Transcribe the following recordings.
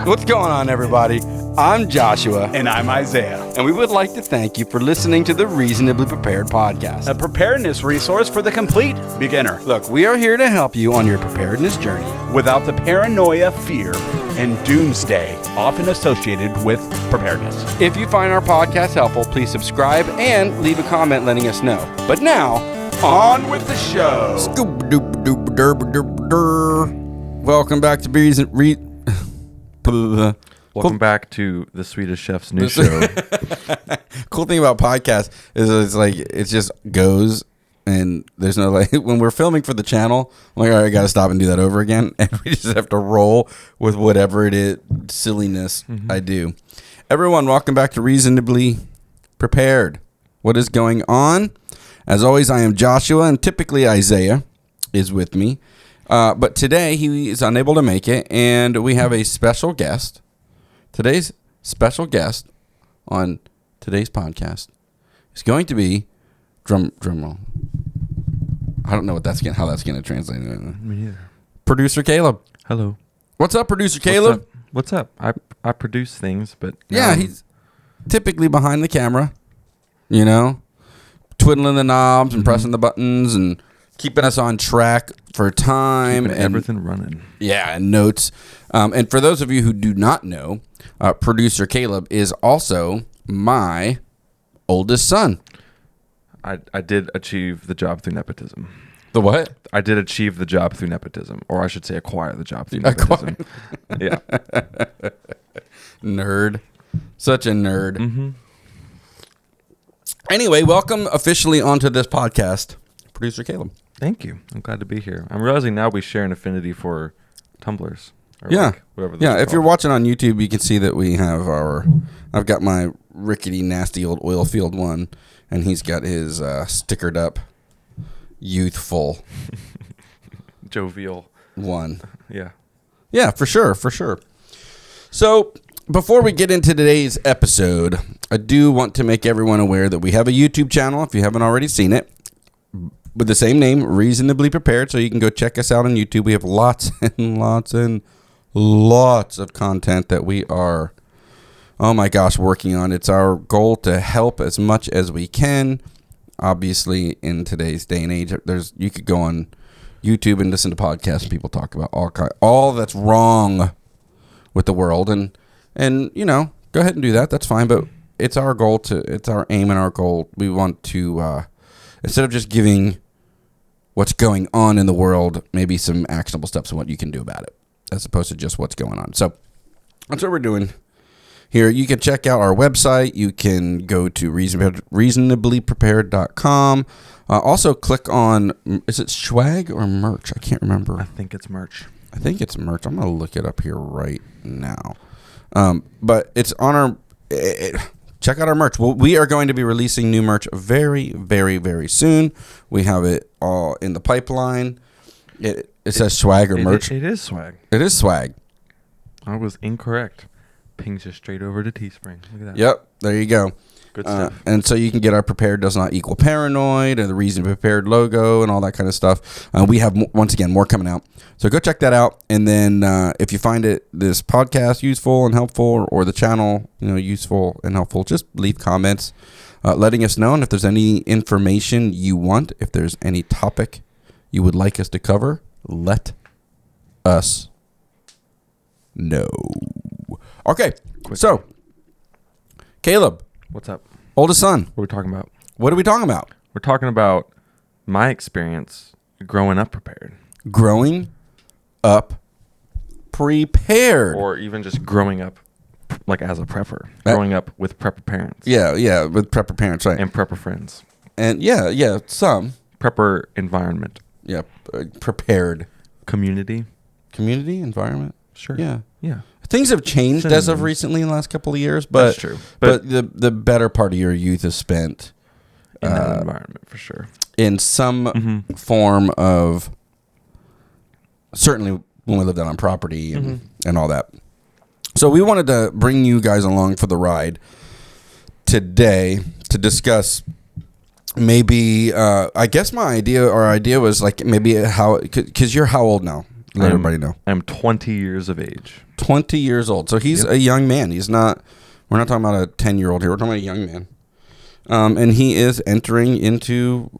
What's going on, everybody? I'm Joshua. And I'm Isaiah. And we would like to thank you for listening to the Reasonably Prepared podcast, A preparedness resource for the complete beginner. Look, we are here to help you on your preparedness journey Without the paranoia, fear, and doomsday often associated with preparedness. If you find our podcast helpful, please subscribe and leave a comment letting us know. But now, On with the show. Welcome back to Welcome back to the Swedish Chef's new show. Cool thing about podcasts is it's like it just goes and there's no like when we're filming for the channel, I'm like, all right, I gotta stop and do that over again, and we just have to roll with whatever it is silliness I do. Everyone, welcome back to Reasonably Prepared. What is going on? As always, I am Joshua, and typically Isaiah is with me. But today he is unable to make it, and we have a special guest. Today's special guest on today's podcast is going to be drum roll. I don't know what how that's going to translate. Me neither. Producer Caleb. Hello. What's up, Producer Caleb? What's up? I produce things, but Yeah, he's typically behind the camera, you know, twiddling the knobs and pressing the buttons and keeping us on track for time keeping and everything running. Yeah, and notes. And for those of you who do not know, Producer Caleb is also my oldest son. I did achieve the job through nepotism. The what? I did achieve the job through nepotism, or I should say acquire the job through nepotism. Yeah. Nerd. Such a nerd. Mm-hmm. Anyway, welcome officially onto this podcast, Producer Caleb. Thank you. I'm glad to be here. I'm realizing now we share an affinity for tumblers. Or Yeah. like whatever those Yeah, are if you're called. watching on YouTube, you can see that we have I've got my rickety, nasty old oil field one, and he's got his stickered up, youthful jovial one. Yeah. Yeah, for sure. So, before we get into today's episode, I do want to make everyone aware that we have a YouTube channel, if you haven't already seen it, with the same name, Reasonably Prepared, so you can go check us out on YouTube. We have lots and lots of content that we are, oh my gosh, working on. It's our goal to help as much as we can. Obviously, in today's day and age, you could go on YouTube and listen to podcasts and people talk about all that's wrong with the world, and you know, go ahead and do that. That's fine, but it's our goal it's our aim and our goal. We want to instead of just giving what's going on in the world, maybe some actionable steps on what you can do about it, as opposed to just what's going on. So that's what we're doing here. You can check out our website. You can go to reasonablyprepared.com. Also click on, is it swag or merch? I can't remember. I think it's merch. I'm going to look it up here right now. But it's on our... check out our merch. Well, we are going to be releasing new merch very, very, very soon. We have it all in the pipeline. It says swag or merch. It is swag. It is swag. I was incorrect. Pings you straight over to Teespring. Look at that. Yep. There you go. Good stuff. And so you can get our Prepared Does Not Equal Paranoid and the Reason Prepared logo and all that kind of stuff. We have, once again, more coming out. So go check that out. And then if you find this podcast useful and helpful, or the channel useful and helpful, just leave comments letting us know. And if there's any information you want, if there's any topic you would like us to cover, let us know. Okay, so Caleb. What's up? Oldest son. What are we talking about? What are we talking about? We're talking about my experience growing up prepared. Growing up prepared. Or even just growing up like as a prepper. Growing up with prepper parents. Yeah, with prepper parents, right. And prepper friends. And yeah, some. Prepper environment. Yeah, prepared. Community. Community, environment. Sure. Yeah. Things have changed as of recently in the last couple of years, but that's true. But the better part of your youth is spent in that environment, for sure. In some form of, certainly when we lived out on property and all that. So we wanted to bring you guys along for the ride today to discuss maybe, I guess our idea was like maybe how, because you're how old now? Let everybody know. I'm 20 years of age. 20 years old. So he's a young man. We're not talking about a 10-year-old here. We're talking about a young man. And he is entering into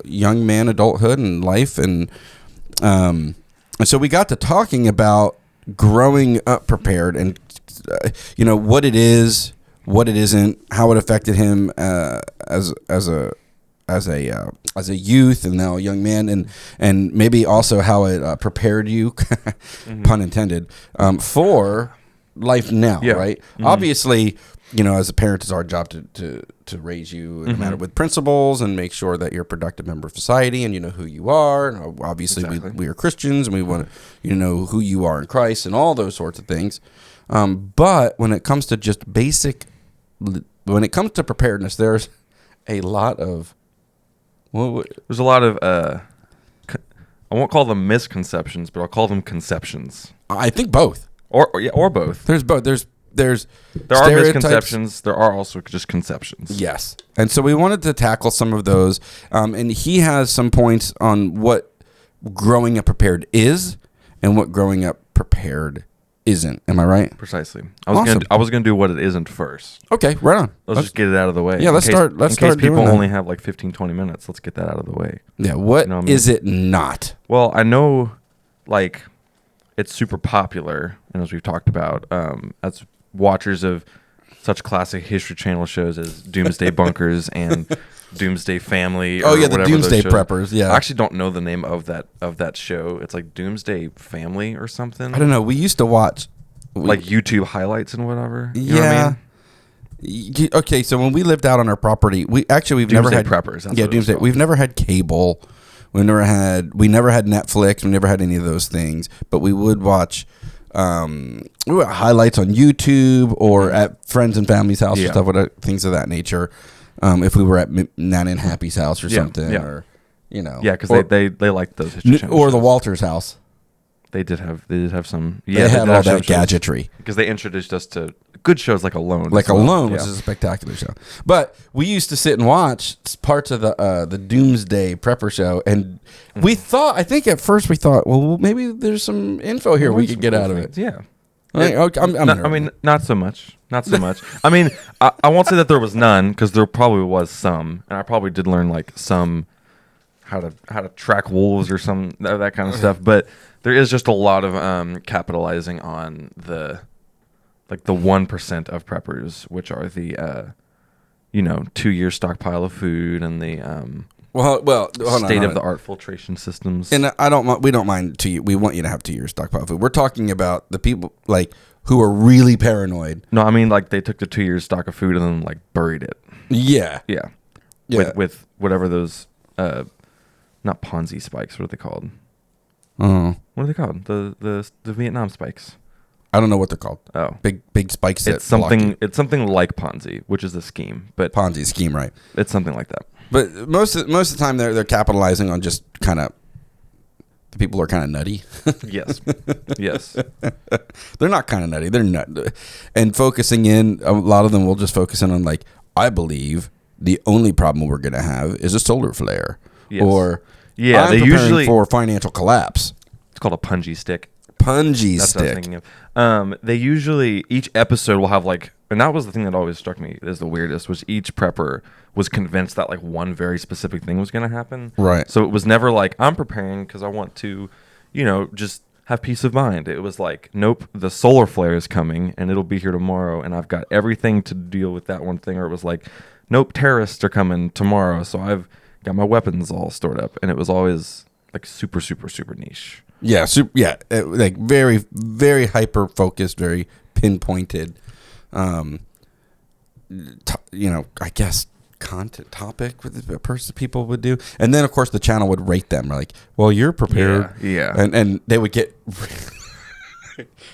young man adulthood and life. And so we got to talking about growing up prepared and, what it is, what it isn't, how it affected him as a youth and now a young man, and maybe also how it prepared you, pun intended, for life now, right? Mm-hmm. Obviously, as a parent, it's our job to raise you in a matter with principles and make sure that you're a productive member of society and you know who you are. And obviously, we are Christians and we want to know who you are in Christ and all those sorts of things. But when it comes to just when it comes to preparedness, there's a lot of I won't call them misconceptions, but I'll call them conceptions. I think both. Or both. There's both. There are misconceptions. There are also just conceptions. Yes. And so we wanted to tackle some of those. And he has some points on what growing up prepared is and what growing up prepared isn't. Am I right? Precisely. I was gonna do what it isn't first. Okay, right on. Let's just get it out of the way. Yeah, let's start. In case people only have like 15, 20 minutes, let's get that out of the way. Yeah. What is it not? Well, I know, like, it's super popular, and as we've talked about, as watchers of such classic History Channel shows as Doomsday Bunkers and Doomsday Family. The Doomsday Preppers. Yeah, I actually don't know the name of that show. It's like Doomsday Family or something. I don't know. We used to watch like YouTube highlights and whatever. You know what I mean? Okay, so when we lived out on our property, we've Doomsday never had Preppers. Doomsday. We've never had cable. We never had Netflix. We never had any of those things. But we would watch highlights on YouTube or at friends and family's house or stuff, things of that nature. If we were at Nana and Happy's house or something, or because they liked those or the Walters house. They did have some. Yeah, they had all that gadgetry because they introduced us to good shows like Alone. Which is a spectacular show. But we used to sit and watch parts of the Doomsday Prepper show, and I think at first we thought, well, maybe there's some info here we could get out of it. Yeah. Not so much. I mean, I won't say that there was none because there probably was some, and I probably did learn like some how to track wolves or some that kind of stuff. But there is just a lot of capitalizing on the 1% of preppers, which are the 2-year stockpile of food and the state of the art filtration systems. And we don't mind we want you to have 2 years stockpile of food. We're talking about the people like who are really paranoid. No, I mean like they took the 2 years stock of food and then like buried it. Yeah. With whatever those not Ponzi spikes. What are they called? What are they called? The Vietnam spikes. I don't know what they're called. Oh, big spikes. It's something like Ponzi, which is a scheme, but Ponzi scheme, right? It's something like that. But most of the time, they're capitalizing on just kind of the people who are kind of nutty. Yes. They're not kind of nutty. They're nut, and focusing in. A lot of them will just focus in on like, I believe the only problem we're going to have is a solar flare, or I'm they preparing usually for financial collapse. It's called a punji stick. That's what I was thinking of. They usually, each episode will have like, and that was the thing that always struck me as the weirdest, was each prepper was convinced that like one very specific thing was going to happen. Right. So it was never like, I'm preparing because I want to, just have peace of mind. It was like, nope, the solar flare is coming and it'll be here tomorrow and I've got everything to deal with that one thing. Or it was like, nope, terrorists are coming tomorrow, so I've got my weapons all stored up. And it was always like super, super, super niche. Yeah, like very, very hyper focused, very pinpointed. I guess content topic with a person people would do, and then of course the channel would rate them like, well, you're prepared, and they would get.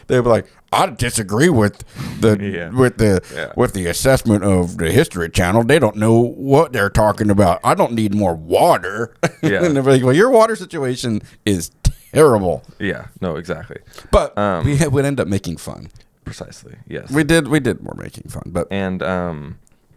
They would be like, I disagree with the assessment of the History Channel. They don't know what they're talking about. I don't need more water. Yeah. And they're like, well, your water situation is terrible. Yeah, no, exactly. But we would end up making fun. Precisely, yes. We did more making fun. But and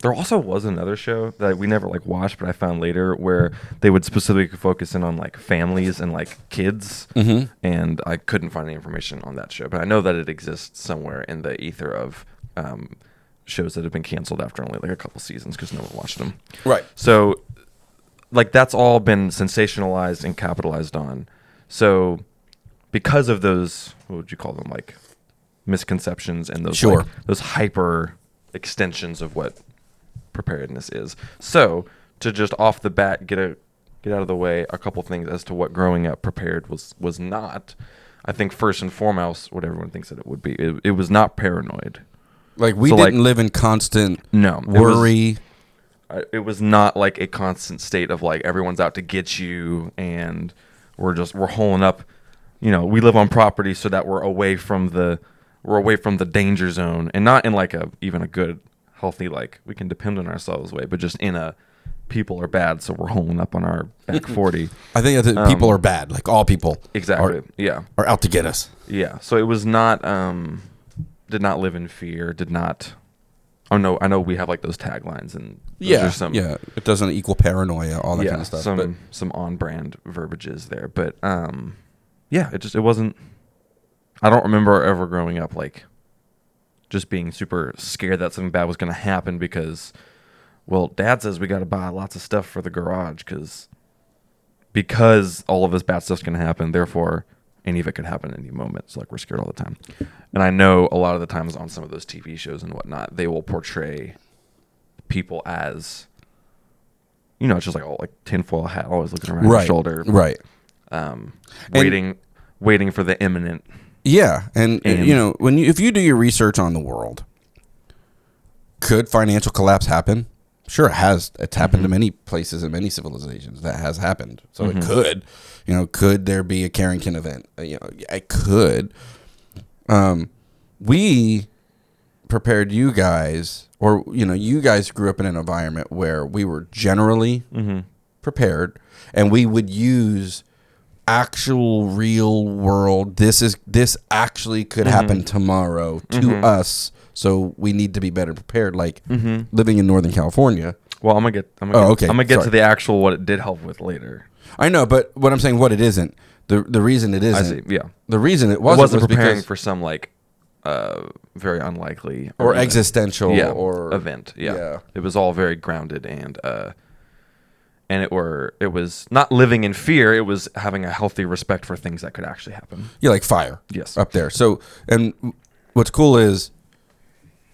There also was another show that we never like watched, but I found later where they would specifically focus in on like families and like kids, and I couldn't find any information on that show, but I know that it exists somewhere in the ether of shows that have been canceled after only like a couple seasons because no one watched them. Right. So, like that's all been sensationalized and capitalized on. So, because of those, what would you call them, like misconceptions and those Sure. like, those hyper extensions of what preparedness is. So to just off the bat get out of the way a couple things as to what growing up prepared was not. I think first and foremost, what everyone thinks that it would be, it was not paranoid. Like we So, didn't like, live in constant No, worry. It was not like a constant state of like everyone's out to get you and we're holing up. You know, we live on property so that we're away from the danger zone, and not in like even a good, healthy, like we can depend on ourselves way, but just in a people are bad, so we're holding up on our back 40. I think that people are bad. Like all people Exactly. are out to get us. Yeah. So it was not, did not live in fear, did not, I know we have like those taglines and those are it doesn't equal paranoia, all that kind of stuff. Some on-brand verbiages there, but it wasn't, I don't remember ever growing up like just being super scared that something bad was going to happen because, well, Dad says we got to buy lots of stuff for the garage because all of this bad stuff's going to happen. Therefore, any of it could happen at any moment. So like we're scared all the time. And I know a lot of the times on some of those TV shows and whatnot, they will portray people as, you know, it's just like all like tinfoil hat, always looking around your shoulder, right? Waiting for the imminent. Yeah, and you know, if you do your research on the world, could financial collapse happen? Sure, it has. It's happened to many places and many civilizations. That has happened. So it could. You know, could there be a Carrington event? You know, it could. We prepared you guys, or you know, you guys grew up in an environment where we were generally prepared, and we would use actual real world, this actually could happen tomorrow to us, so we need to be better prepared, like living in Northern California. Well, I'm gonna get to the actual what it did help with later. I know, but what I'm saying, what it isn't, the reason it isn't, I see, yeah, the reason it wasn't was preparing because, for some like very unlikely or existential or event. Yeah, it was all very grounded and it was not living in fear. It was having a healthy respect for things that could actually happen. Yeah, like fire. Yes. Up there. So, and what's cool is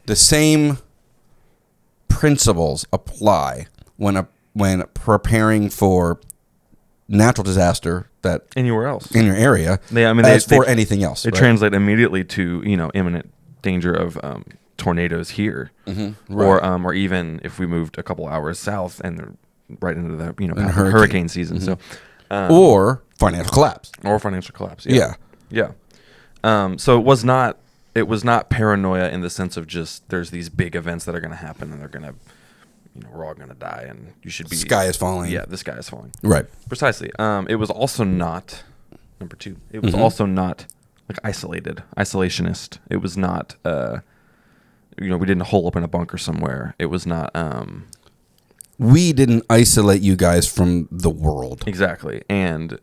the same principles apply when preparing for natural disaster that anywhere else in your area. For anything else. They translate immediately to, you know, imminent danger of tornadoes here, or even if we moved a couple hours south and they're right into the, you know, hurricane season. So, or financial collapse. Yeah. So it was not paranoia in the sense of just there's these big events that are going to happen and they're going to, you know, we're all going to die and you should be. Sky is falling. Yeah, the sky is falling. Right. Precisely. It was also not, number two, it was also not like isolationist. It was not, you know, we didn't hole up in a bunker somewhere. It was not, we didn't isolate you guys from the world. Exactly. And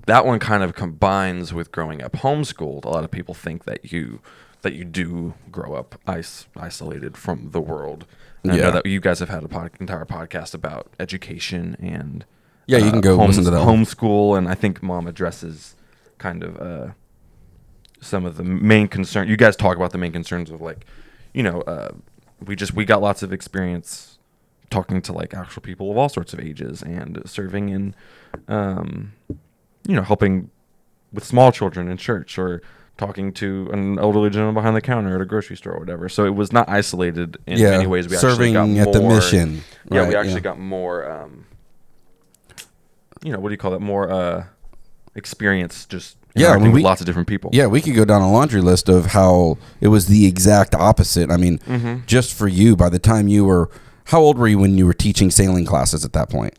that one kind of combines with growing up homeschooled. A lot of people think that you do grow up isolated from the world. And I know that you guys have had an entire podcast about education and you can go listen to that homeschool, and I think Mom addresses kind of some of the main concern. You guys talk about the main concerns of like, you know, we got lots of experience talking to like actual people of all sorts of ages and serving in, you know, helping with small children in church or talking to an elderly gentleman behind the counter at a grocery store or whatever. So it was not isolated in many ways. We serving actually got at the mission. Yeah, we actually got more, you know, what do you call it? More experience just interacting with lots of different people. Yeah, we could go down a laundry list of how it was the exact opposite. I mean, just for you, by the time you were... How old were you when you were teaching sailing classes at that point?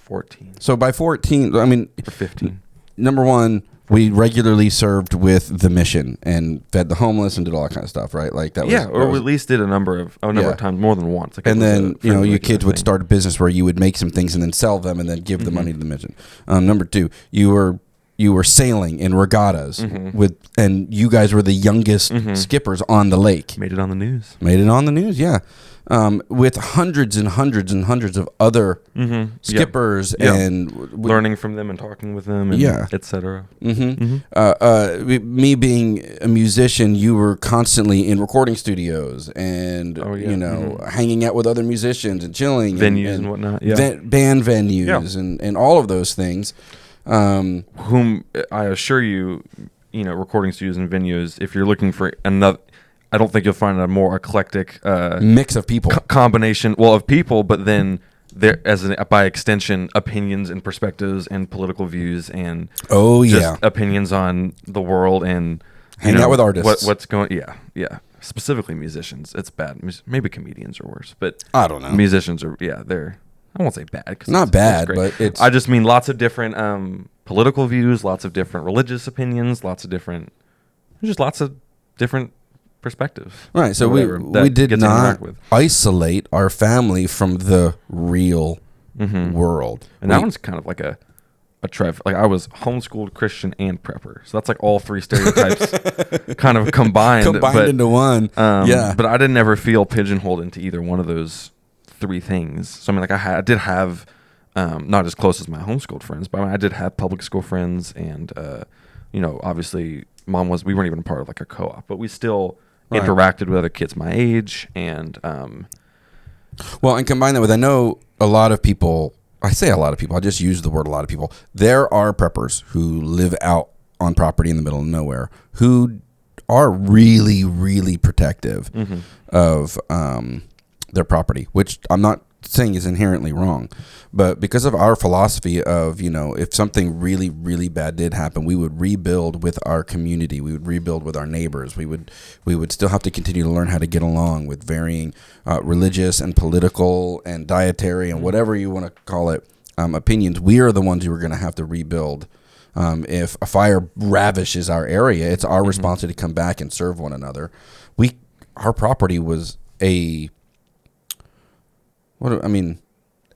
14. So by 14, I mean... Or 15. Number one, we regularly served with the mission and fed the homeless and did all that kind of stuff, right? Like that was we at least did a number of times, more than once. Like and then your kids would start a business where you would make some things and then sell them and then give the money to the mission. Number 2, you were sailing in regattas and you guys were the youngest skippers on the lake. Made it on the news. Yeah. With hundreds and hundreds and hundreds of other skippers and learning from them and talking with them, and etc. Me being a musician, you were constantly in recording studios and hanging out with other musicians and chilling, venues and whatnot, band venues and all of those things. Whom I assure you, recording studios and venues, if you're looking for another, I don't think you'll find a more eclectic mix of people, combination, of people, but then there, by extension, opinions and perspectives and political views and opinions on the world and hang out with artists. What's going? Specifically musicians. It's bad. Maybe comedians are worse, but I don't know. Musicians are they're. I won't say bad. Not bad, but it's... I just mean lots of different political views, lots of different religious opinions, lots of different perspectives. Right, so we did not isolate our family from the real world. And that one's kind of like a trev. Like I was homeschooled, Christian, and prepper. So that's like all 3 stereotypes kind of combined into one. But I didn't ever feel pigeonholed into either one of those 3 things. So I mean, like I did have not as close as my homeschooled friends, but I did have public school friends, and obviously we weren't even a part of like a co-op, but we still interacted with other kids my age, and and combine that with, I know a lot of people, I say a lot of people, I just use the word a lot of people. There are preppers who live out on property in the middle of nowhere who are really, really protective of their property, which I'm not saying is inherently wrong, but because of our philosophy of, if something really, really bad did happen, we would rebuild with our community. We would rebuild with our neighbors. We would still have to continue to learn how to get along with varying religious and political and dietary and whatever you want to call it opinions. We are the ones who are going to have to rebuild. If a fire ravishes our area, it's our responsibility to come back and serve one another. Our property was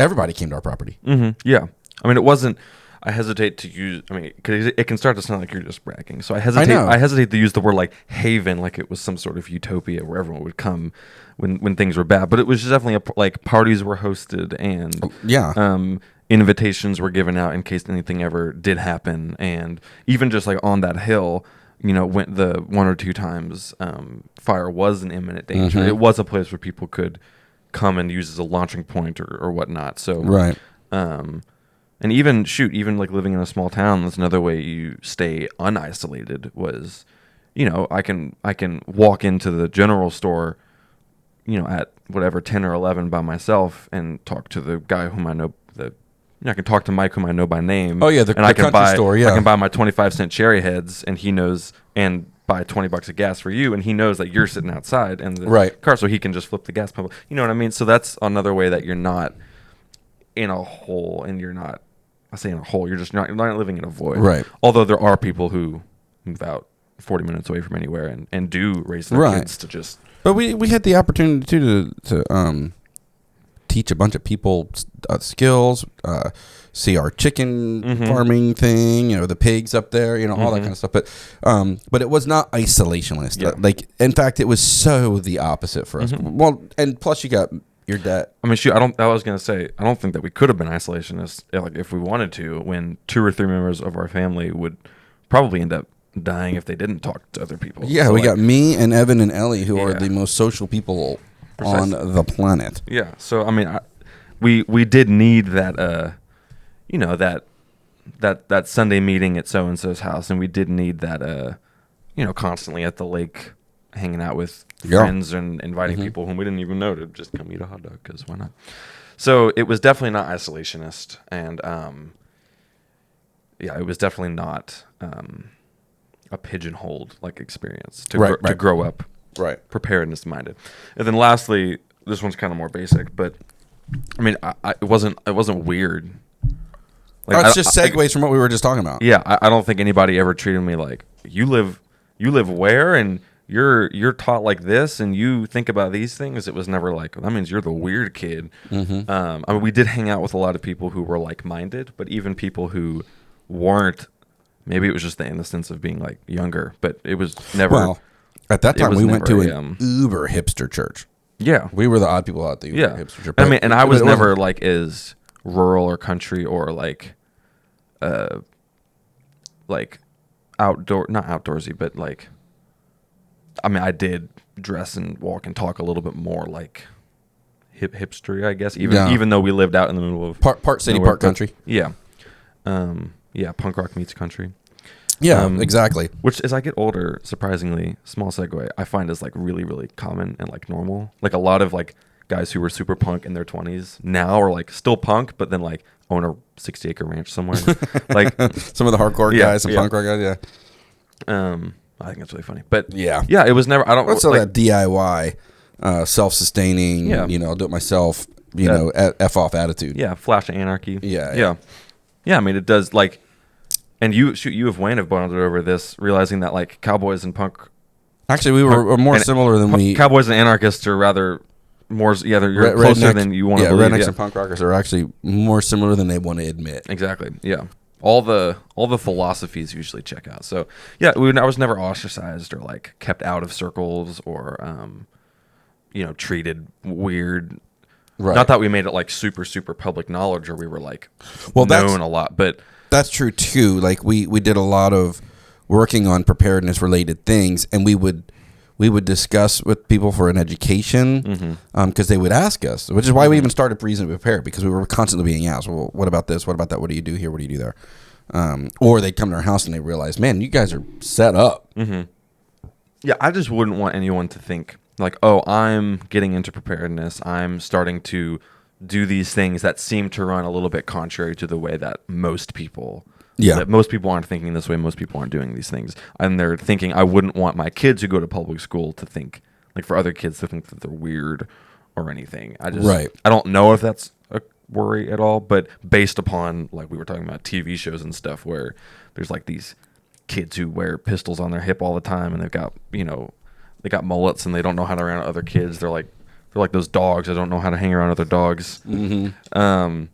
everybody came to our property. Yeah. I mean, it wasn't, I hesitate to use, because it can start to sound like you're just bragging. So I hesitate to use the word like haven, like it was some sort of utopia where everyone would come when things were bad. But it was just definitely like parties were hosted and invitations were given out in case anything ever did happen. And even just like on that hill, went the 1 or 2 times fire was an imminent danger. It was a place where people could come and use as a launching point or whatnot. So and even like living in a small town, that's another way you stay unisolated. Was I can walk into the general store at whatever 10 or 11 by myself and talk to the guy whom I know. I can talk to Mike, whom I know by name. Oh yeah, the country store. Yeah, I can buy my 25-cent cherry heads, and he knows, and buy $20 of gas for you, and he knows that you're sitting outside in the car, so he can just flip the gas pump. You know what I mean? So that's another way that you're not in a hole, and you're not. I say in a hole. You're not living in a void. Right. Although there are people who move out 40 minutes away from anywhere and do raise their kids to just. But we had the opportunity to teach a bunch of people skills. See our chicken farming thing, the pigs up there, all that kind of stuff. But it was not isolationist. Like, in fact, it was so the opposite for us. Well, and plus you got your dad. I mean, shoot, I was going to say, I don't think that we could have been isolationists like if we wanted to, when 2 or 3 members of our family would probably end up dying if they didn't talk to other people. Yeah, so we got me and Evan and Ellie, who are the most social people on the planet. Yeah. So, I mean, we did need that, that Sunday meeting at so-and-so's house, and we did need that, constantly at the lake hanging out with friends and inviting people whom we didn't even know to just come eat a hot dog, because why not? So it was definitely not isolationist, and it was definitely not a pigeonholed like experience to grow up preparedness minded. And then lastly, this one's kind of more basic, but I mean, it wasn't weird Like, That's just segues from what we were just talking about. Yeah, I don't think anybody ever treated me like you live where and you're taught like this and you think about these things. It was never like, that means you're the weird kid. Mm-hmm. I mean, we did hang out with a lot of people who were like-minded, but even people who weren't, maybe it was just the innocence of being like younger, but it was never. Well, at that time we went to never an uber hipster church. Yeah. We were the odd people out the uber hipster church. I mean, and I was it never wasn't- like as rural or country or like outdoor, not outdoorsy, but like, I mean, I did dress and walk and talk a little bit more like hipstery, I guess. Even though we lived out in the middle of part city, nowhere, part country. Yeah, yeah. Punk rock meets country. Yeah, exactly. Which, as I get older, surprisingly, small segue, I find is like really, really common and like normal. Like a lot of like guys who were super punk in their 20s now are like still punk, but then like own a 60-acre ranch somewhere. Like some of the hardcore guys, some punk rock guys. Yeah. I think that's really funny. But yeah, it was never. I don't. What's like, that DIY, self-sustaining? Yeah. Do it myself. F off attitude. Yeah, flash of anarchy. Yeah. I mean, it does like, and you have Wayne have bonded over this, realizing that like cowboys and punk. Actually, we were more similar than we. Cowboys and anarchists are rather more. Yeah, you're closer than you want to believe. Rednecks and punk rockers are actually more similar than they want to admit. Exactly. Yeah. All the philosophies usually check out. So yeah, I was never ostracized or like kept out of circles or treated weird. Right. Not that we made it like super super public knowledge or we were like known a lot, but that's true too. Like we did a lot of working on preparedness related things, and we would discuss with people for an education because they would ask us, which is why we even started Reasonably Prepared, because we were constantly being asked, well, what about this? What about that? What do you do here? What do you do there? Or they'd come to our house and they realize, man, you guys are set up. Mm-hmm. Yeah, I just wouldn't want anyone to think like, oh, I'm getting into preparedness. I'm starting to do these things that seem to run a little bit contrary to the way that most people. Yeah. That most people aren't thinking this way. Most people aren't doing these things. And they're thinking, I wouldn't want my kids who go to public school to think, like for other kids to think that they're weird or anything. I don't know if that's a worry at all, but based upon, like we were talking about TV shows and stuff where there's like these kids who wear pistols on their hip all the time and they've got, they got mullets and they don't know how to around other kids. They're like those dogs that don't know how to hang around other dogs. Mm-hmm.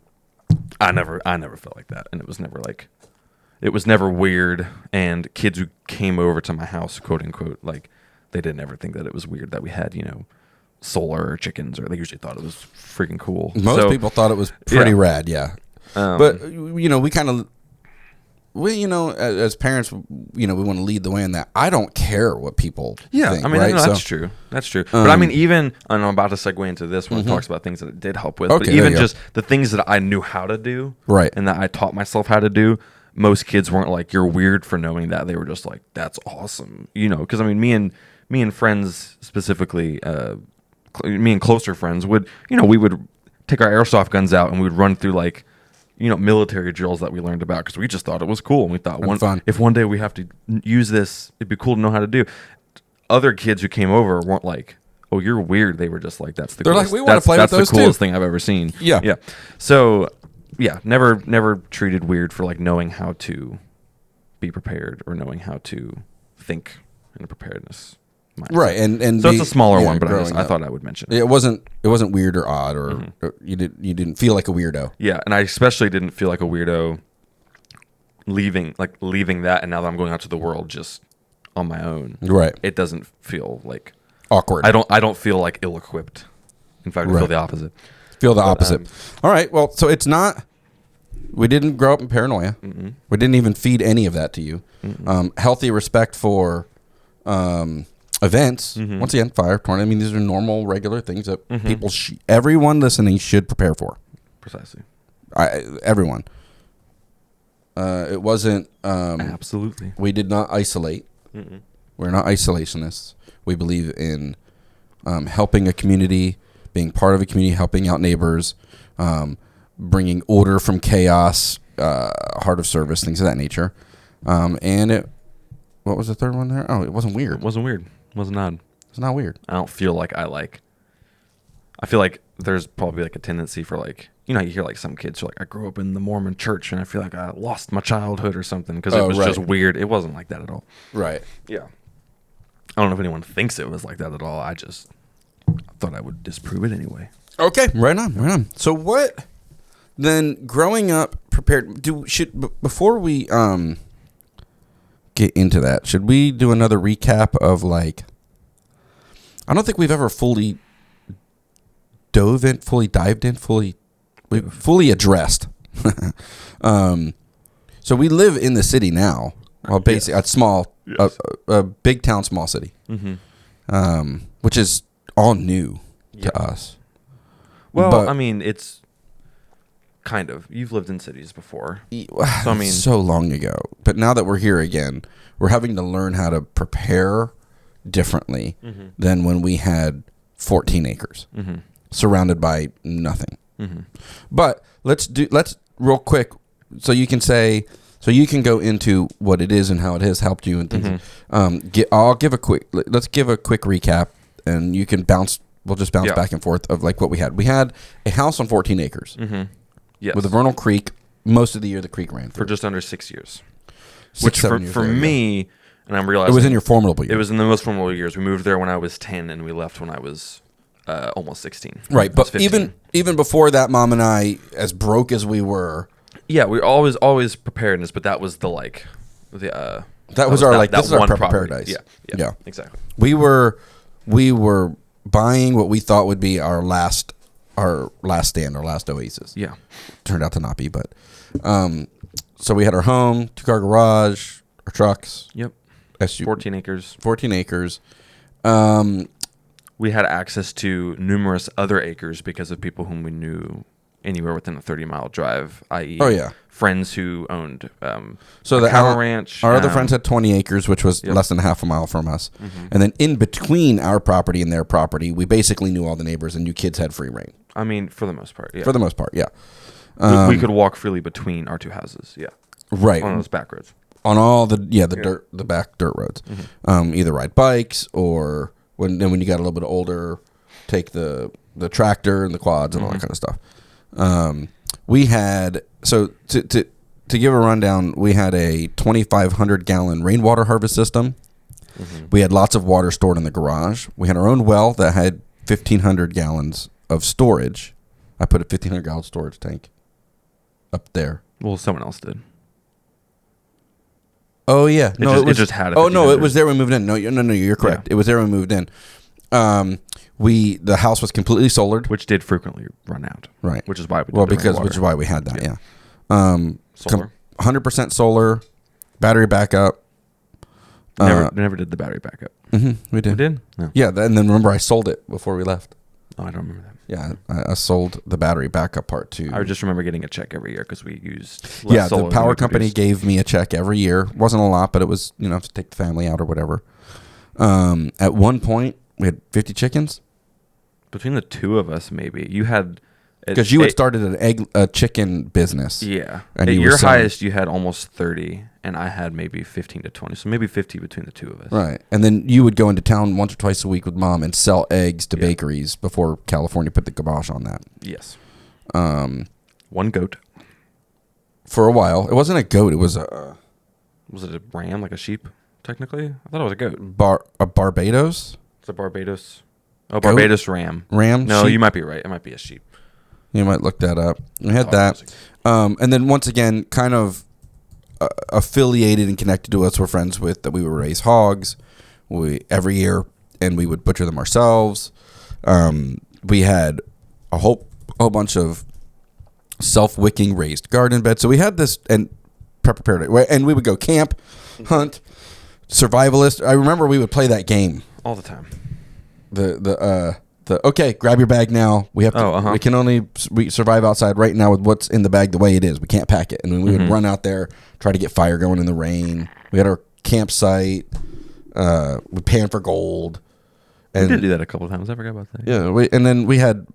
I never felt like that. And it was never weird, and kids who came over to my house, quote unquote, like they didn't ever think that it was weird that we had, solar or chickens, or they usually thought it was freaking cool. Most people thought it was pretty rad, yeah. But we kind of, as parents, we want to lead the way in that. I don't care what people think. I mean, right? no, that's true. That's true. But I mean, even, and I'm about to segue into this when it talks about things that it did help with, but even just the things that I knew how to do, right, and that I taught myself how to do. Most kids weren't like, you're weird for knowing that. They were just like, that's awesome. Because I mean, me and friends specifically, me and closer friends would, we would take our airsoft guns out and we would run through like, military drills that we learned about because we just thought it was cool. And we thought if one day we have to use this, it'd be cool to know how to do. Other kids who came over weren't like, oh, you're weird. They were just like, that's the They're coolest, like, we want to play with those that's the coolest thing I've ever seen. Yeah. Yeah. So yeah, never treated weird for like knowing how to be prepared or knowing how to think in a preparedness mindset. Right, and so it's a smaller one, but I up. thought I would mention it. It wasn't weird or odd, or you didn't feel like a weirdo. Yeah, and I especially didn't feel like a weirdo leaving that, and now that I'm going out to the world just on my own. Right, it doesn't feel like awkward. I don't feel like ill-equipped. In fact, I feel the opposite. Opposite. All right. Well, so it's not. We didn't grow up in paranoia. Mm-mm. We didn't even feed any of that to you. Healthy respect for events. Mm-hmm. Once again, fire, tornado. I mean, these are normal, regular things that people, everyone listening should prepare for. Precisely. Everyone. It wasn't. Absolutely. We did not isolate. Mm-mm. We're not isolationists. We believe in helping a community, being part of a community, helping out neighbors, bringing order from chaos, heart of service, things of that nature. And what was the third one there? Oh, it wasn't weird. It wasn't weird. It wasn't odd. It's not weird. I don't feel like I feel like there's probably like a tendency for like, you know, you hear like some kids who are like, I grew up in the Mormon church and I feel like I lost my childhood or something because it was just weird. It wasn't like that at all. Right. Yeah. I don't know if anyone thinks it was like that at all. I just thought I would disprove it anyway. Okay. Right on. So what then growing up prepared before we get into that, should we do another recap of like, I don't think we've ever fully dived in, fully addressed. So we live in the city now. Well, basically, a small, a big town, small city, which is all new to us. Well, But- I mean, it's kind of. You've lived in cities before. So, I mean, so long ago. But now that we're here again, we're having to learn how to prepare differently than when we had 14 acres surrounded by nothing. But let's real quick so you can go into what it is and how it has helped you and things. Let's give a quick recap and you can we'll just bounce back and forth of like what we had. We had a house on 14 acres Yes. with a vernal creek. Most of the year the creek ran through. For just under 6 years. 6, Which 7 years for there, me, and I'm realizing it was in your formidable years. It was in the most formidable years. We moved there when I was 10 and we left when I was almost 16. Right, I was but 15. even before that, Mom and I, as broke as we were, Yeah, we always preparedness, but that was the like the that was our like that this is our one prep property. paradise. Yeah, exactly. We were buying what we thought would be our last stand, our last oasis. Yeah, Turned out to not be, but so we had our home, 2-car garage, our trucks. Yep. 14 acres. 14 acres. We had access to numerous other acres because of people whom we knew anywhere within a 30-mile drive, i.e. friends who owned so a the cattle ranch. Our other friends had 20 acres, which was less than half a mile from us. And then in between our property and their property, we basically knew all the neighbors, and you kids had free reign. I mean, for the most part, yeah. For the most part, yeah. We could walk freely between our two houses, yeah. Right. On those back roads. On all the back dirt roads. Either ride bikes or when you got a little bit older, take the tractor and the quads and all that kind of stuff. We had to give a rundown. We had a 2,500 gallon rainwater harvest system. We had lots of water stored in the garage. We had our own well that had 1,500 gallons of storage. I put a 1,500 gallon storage tank up there. Well, someone else did. Oh yeah, It just had. Oh no, it was there when we moved in. No, you're correct. Yeah. It was there when we moved in. The house was completely solared, which did frequently run out. Right. Which is why we which is why we had that. Yeah. Solar. 100% solar, battery backup. Never did the battery backup. We did. We did. No. Yeah, and then remember I sold it before we left. Oh, I don't remember that. Yeah, I sold the battery backup part too. I just remember getting a check every year because we used. The power company gave me a check every year. Wasn't a lot, but it was to take the family out or whatever. At one point, we had 50 chickens. Between the two of us, maybe you had. Because you had started a chicken business. Yeah. And at you your were selling. highest, you had almost 30, and I had maybe 15 to 20. So maybe 50 between the two of us. Right. And then you would go into town once or twice a week with Mom and sell eggs to bakeries before California put the kibosh on that. Yes. One goat. For a while. It wasn't a goat. It was a... Was it a ram, like a sheep, technically? I thought it was a goat. a Barbados? It's a Barbados. Oh, Barbados ram. Ram? No, sheep? you might be right. It might be a sheep. You might look that up. We had that. And then once again, kind of affiliated and connected to us, we're friends with that we would raise hogs every year, and we would butcher them ourselves. We had a whole bunch of self-wicking raised garden beds. So we had this and prepared it. And we would go camp, hunt, survivalist. I remember we would play that game all the time. Okay, grab your bag now. We have to. We can only survive outside right now with what's in the bag the way it is. We can't pack it, and we would run out there, try to get fire going in the rain. We had our campsite. We pan for gold. And we did do that a couple of times. I forgot about that. Yeah, and then we had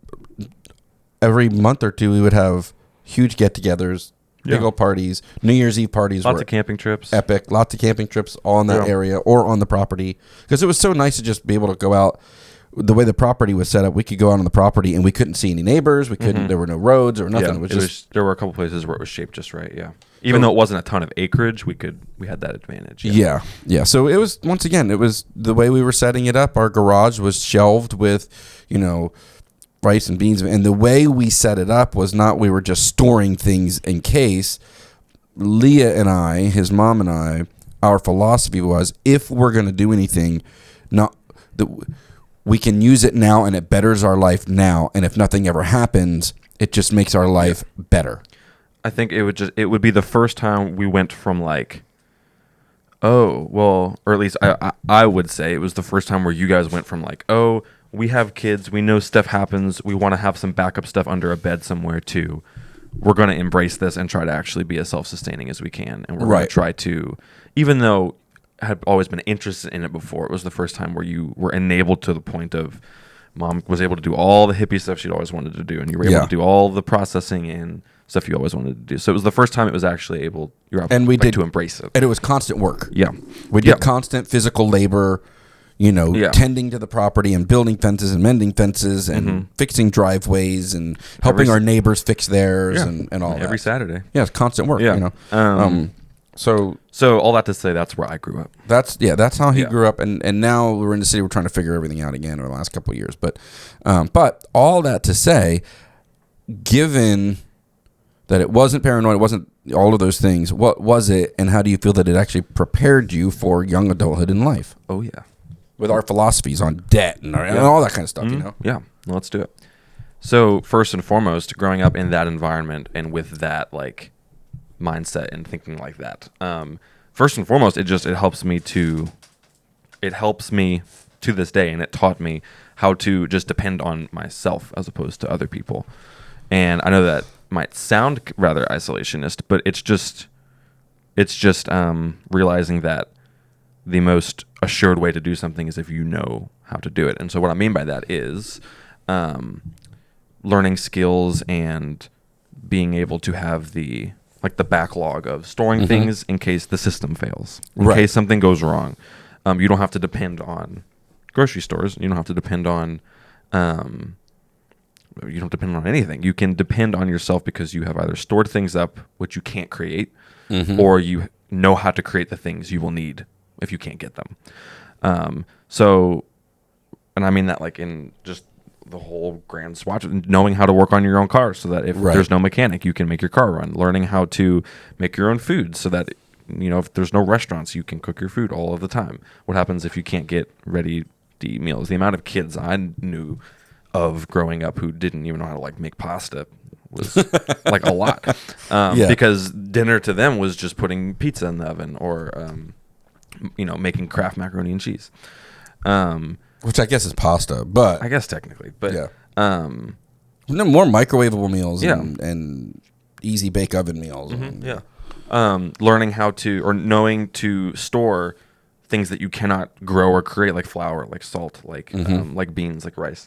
every month or two we would have huge get-togethers, big old parties, New Year's Eve parties. Lots of camping trips. Epic. Lots of camping trips all in that area or on the property because it was so nice to just be able to go out. the way the property was set up, we could go out on the property and we couldn't see any neighbors. We couldn't. There were no roads or nothing. Yeah, it was just there were a couple places where it was shaped just right. Yeah, even though it wasn't a ton of acreage, we had that advantage. Yeah. So it was, once again, it was the way we were setting it up. Our garage was shelved with, rice and beans, and the way we set it up was not we were just storing things in case. Leah and I, his mom and I, our philosophy was, if we're going to do anything, we can use it now and it betters our life now, and if nothing ever happens, it just makes our life better. I think it would be the first time we went from like, oh, well, or at least I would say it was the first time where you guys went from like, oh, we have kids, we know stuff happens, we want to have some backup stuff under a bed somewhere too. We're going to embrace this and try to actually be as self-sustaining as we can. And we're going to try to, even though I had always been interested in it before, it was the first time where you were enabled to the point of mom was able to do all the hippie stuff she'd always wanted to do. And you were able to do all the processing and stuff you always wanted to do. So it was the first time it was actually able, to embrace it. And it was constant work. Yeah. We did constant physical labor, tending to the property and building fences and mending fences and fixing driveways and helping our neighbors fix theirs and all that. Every Saturday. Yeah, it's constant work, So all that to say, that's where I grew up. That's how he grew up, and now we're in the city. We're trying to figure everything out again over the last couple of years. But all that to say, given that it wasn't paranoid, it wasn't all of those things, what was it, and how do you feel that it actually prepared you for young adulthood in life? Oh yeah, with our philosophies on debt and all that kind of stuff, Yeah, let's do it. So first and foremost, growing up in that environment and with that like mindset and thinking like that, first and foremost, it helps me to this day, and it taught me how to just depend on myself as opposed to other people. And I know that might sound rather isolationist, but it's just realizing that the most assured way to do something is if you know how to do it. And so what I mean by that is learning skills and being able to have the backlog of storing things in case the system fails, in case something goes wrong. You don't have to depend on grocery stores. You don't have to depend on anything. You can depend on yourself because you have either stored things up, which you can't create, or you know how to create the things you will need if you can't get them. And I mean that like in just the whole grand swatch, knowing how to work on your own car so that if there's no mechanic, you can make your car run. Learning how to make your own food so that, if there's no restaurants, you can cook your food all of the time. What happens if you can't get ready to eat meals? The amount of kids I knew of growing up who didn't even know how to like make pasta was like a lot, because dinner to them was just putting pizza in the oven or making Kraft macaroni and cheese, which I guess is pasta, but I guess technically, but more microwavable meals and easy bake oven meals. Learning how to or knowing to store things that you cannot grow or create, like flour, like salt, like beans, like rice.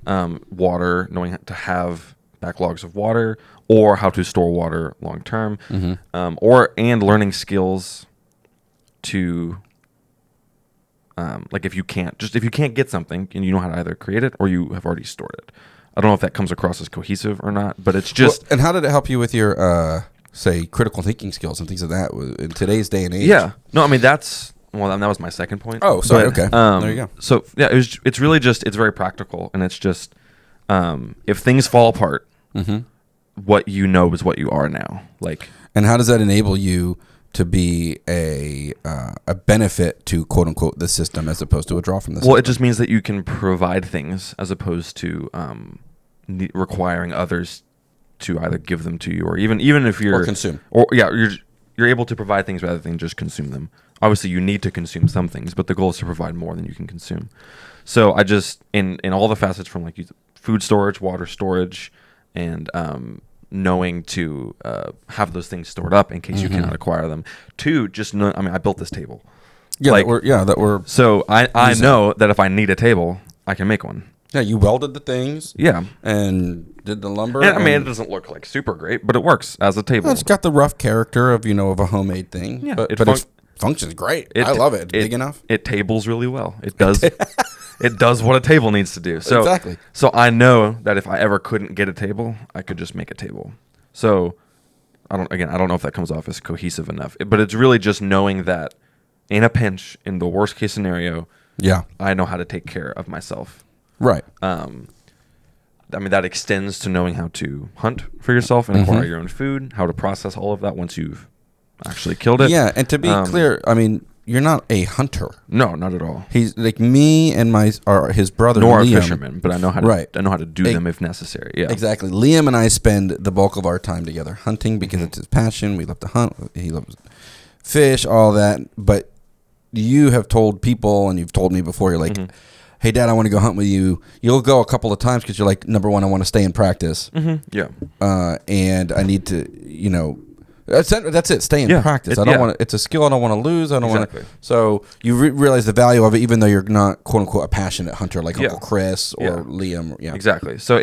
Water, knowing how to have backlogs of water or how to store water long term, and learning skills to if you can't get something and you know how to either create it or you have already stored it. I don't know if that comes across as cohesive or not, but it's just. Well, and how did it help you with your say critical thinking skills and things like that in today's day and age? Yeah, no, I mean that was my second point. Oh, sorry. Okay, there you go. So yeah, it's really just it's very practical, and it's just if things fall apart, what you know is what you are now. Like, and how does that enable you to be a benefit to quote unquote the system as opposed to a draw from the system? Well, it just means that you can provide things as opposed to requiring others to either give them to you or even if you're or consume you're able to provide things rather than just consume them. Obviously, you need to consume some things, but the goal is to provide more than you can consume. So I just in all the facets from like food storage, water storage, and knowing to have those things stored up in case you cannot acquire them. Two, just know. I mean, I built this table. So I know that if I need a table, I can make one. Yeah, you welded the things. Yeah, and did the lumber. And, I mean, it doesn't look like super great, but it works as a table. Well, it's got the rough character of a homemade thing. Yeah, but functions great. I love it. It's big enough. It tables really well. It does. It does what a table needs to do. So Exactly. So I know that if I ever couldn't get a table, I could just make a table. So I don't know if that comes off as cohesive enough, but it's really just knowing that in a pinch, in the worst case scenario, I know how to take care of myself. Right. I mean, that extends to knowing how to hunt for yourself and acquire your own food, how to process all of that once you've actually killed it. Yeah, and to be clear, I mean, you're not a hunter. No, not at all. He's like me and his brother Nor Liam. a fisherman, but I know how to. I know how to do them if necessary. Yeah, exactly. Liam and I spend the bulk of our time together hunting because it's his passion. We love to hunt. He loves fish, all that. But you have told people, and you've told me before, you're like, hey, Dad, I want to go hunt with you. You'll go a couple of times because you're like, number one, I want to stay in practice. Yeah. And I need to, that's it. Stay in practice. I don't want to. It's a skill I don't want to lose. I don't want to. So you realize the value of it, even though you're not quote unquote a passionate hunter like Uncle Chris or Liam. Yeah, exactly. So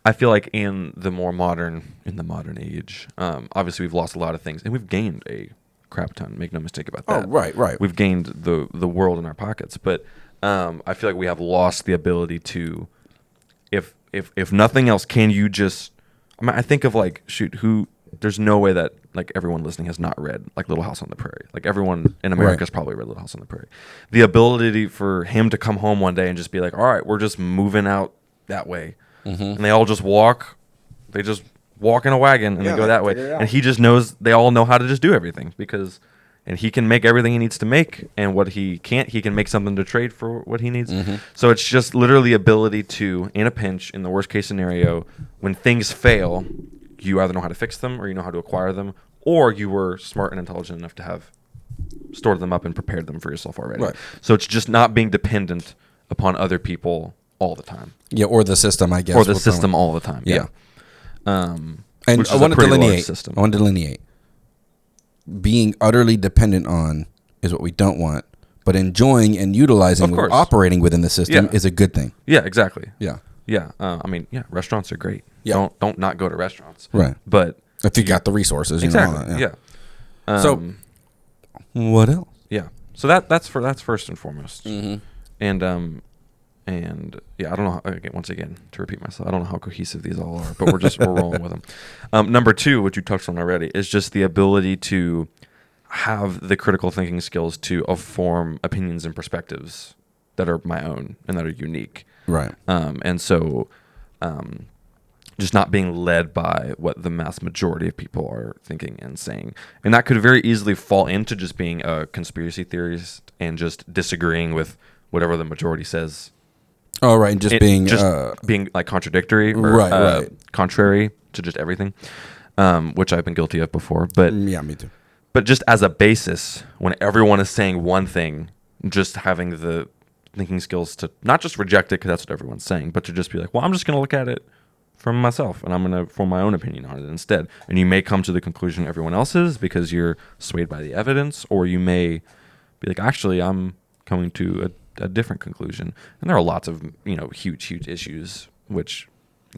I feel like in the modern age, obviously we've lost a lot of things, and we've gained a crap ton. Make no mistake about that. Oh, right. We've gained the world in our pockets, but I feel like we have lost the ability to, if nothing else, can you just? I mean, I think of like there's no way that like everyone listening has not read like Little House on the Prairie. Like everyone in America has probably read Little House on the Prairie. The ability for him to come home one day and just be like, all right, we're just moving out that way. And they all just walk. They just walk in a wagon and they go that way. And he just knows they all know how to just do everything and he can make everything he needs to make. And what he can't, he can make something to trade for what he needs. So it's just literally ability to, in a pinch, in the worst case scenario, when things fail, you either know how to fix them or you know how to acquire them, or you were smart and intelligent enough to have stored them up and prepared them for yourself already. Right. So it's just not being dependent upon other people all the time. Yeah, or the system, I guess. Or the system all the time. Yeah. And I want to delineate. Being utterly dependent on is what we don't want, but enjoying and utilizing or operating within the system is a good thing. Yeah, exactly. Yeah. Yeah. I mean, restaurants are great. Yeah. Don't not go to restaurants. Right. But if you got the resources, exactly. So what else? Yeah. So that's first and foremost. And I don't know. Once again, to repeat myself, I don't know how cohesive these all are, but we're rolling with them. Number two, which you touched on already, is just the ability to have the critical thinking skills to form opinions and perspectives that are my own and that are unique. Right. And so, just not being led by what the mass majority of people are thinking and saying. And that could very easily fall into just being a conspiracy theorist and just disagreeing with whatever the majority says. Oh, right. And just being like contradictory or contrary to just everything, which I've been guilty of before. But yeah, me too. But just as a basis, when everyone is saying one thing, just having the thinking skills to not just reject it because that's what everyone's saying, but to just be like, well, I'm just going to look at it from myself and I'm going to form my own opinion on it instead. And you may come to the conclusion everyone else is because you're swayed by the evidence, or you may be like, actually, I'm coming to a different conclusion. And there are lots of, huge issues which,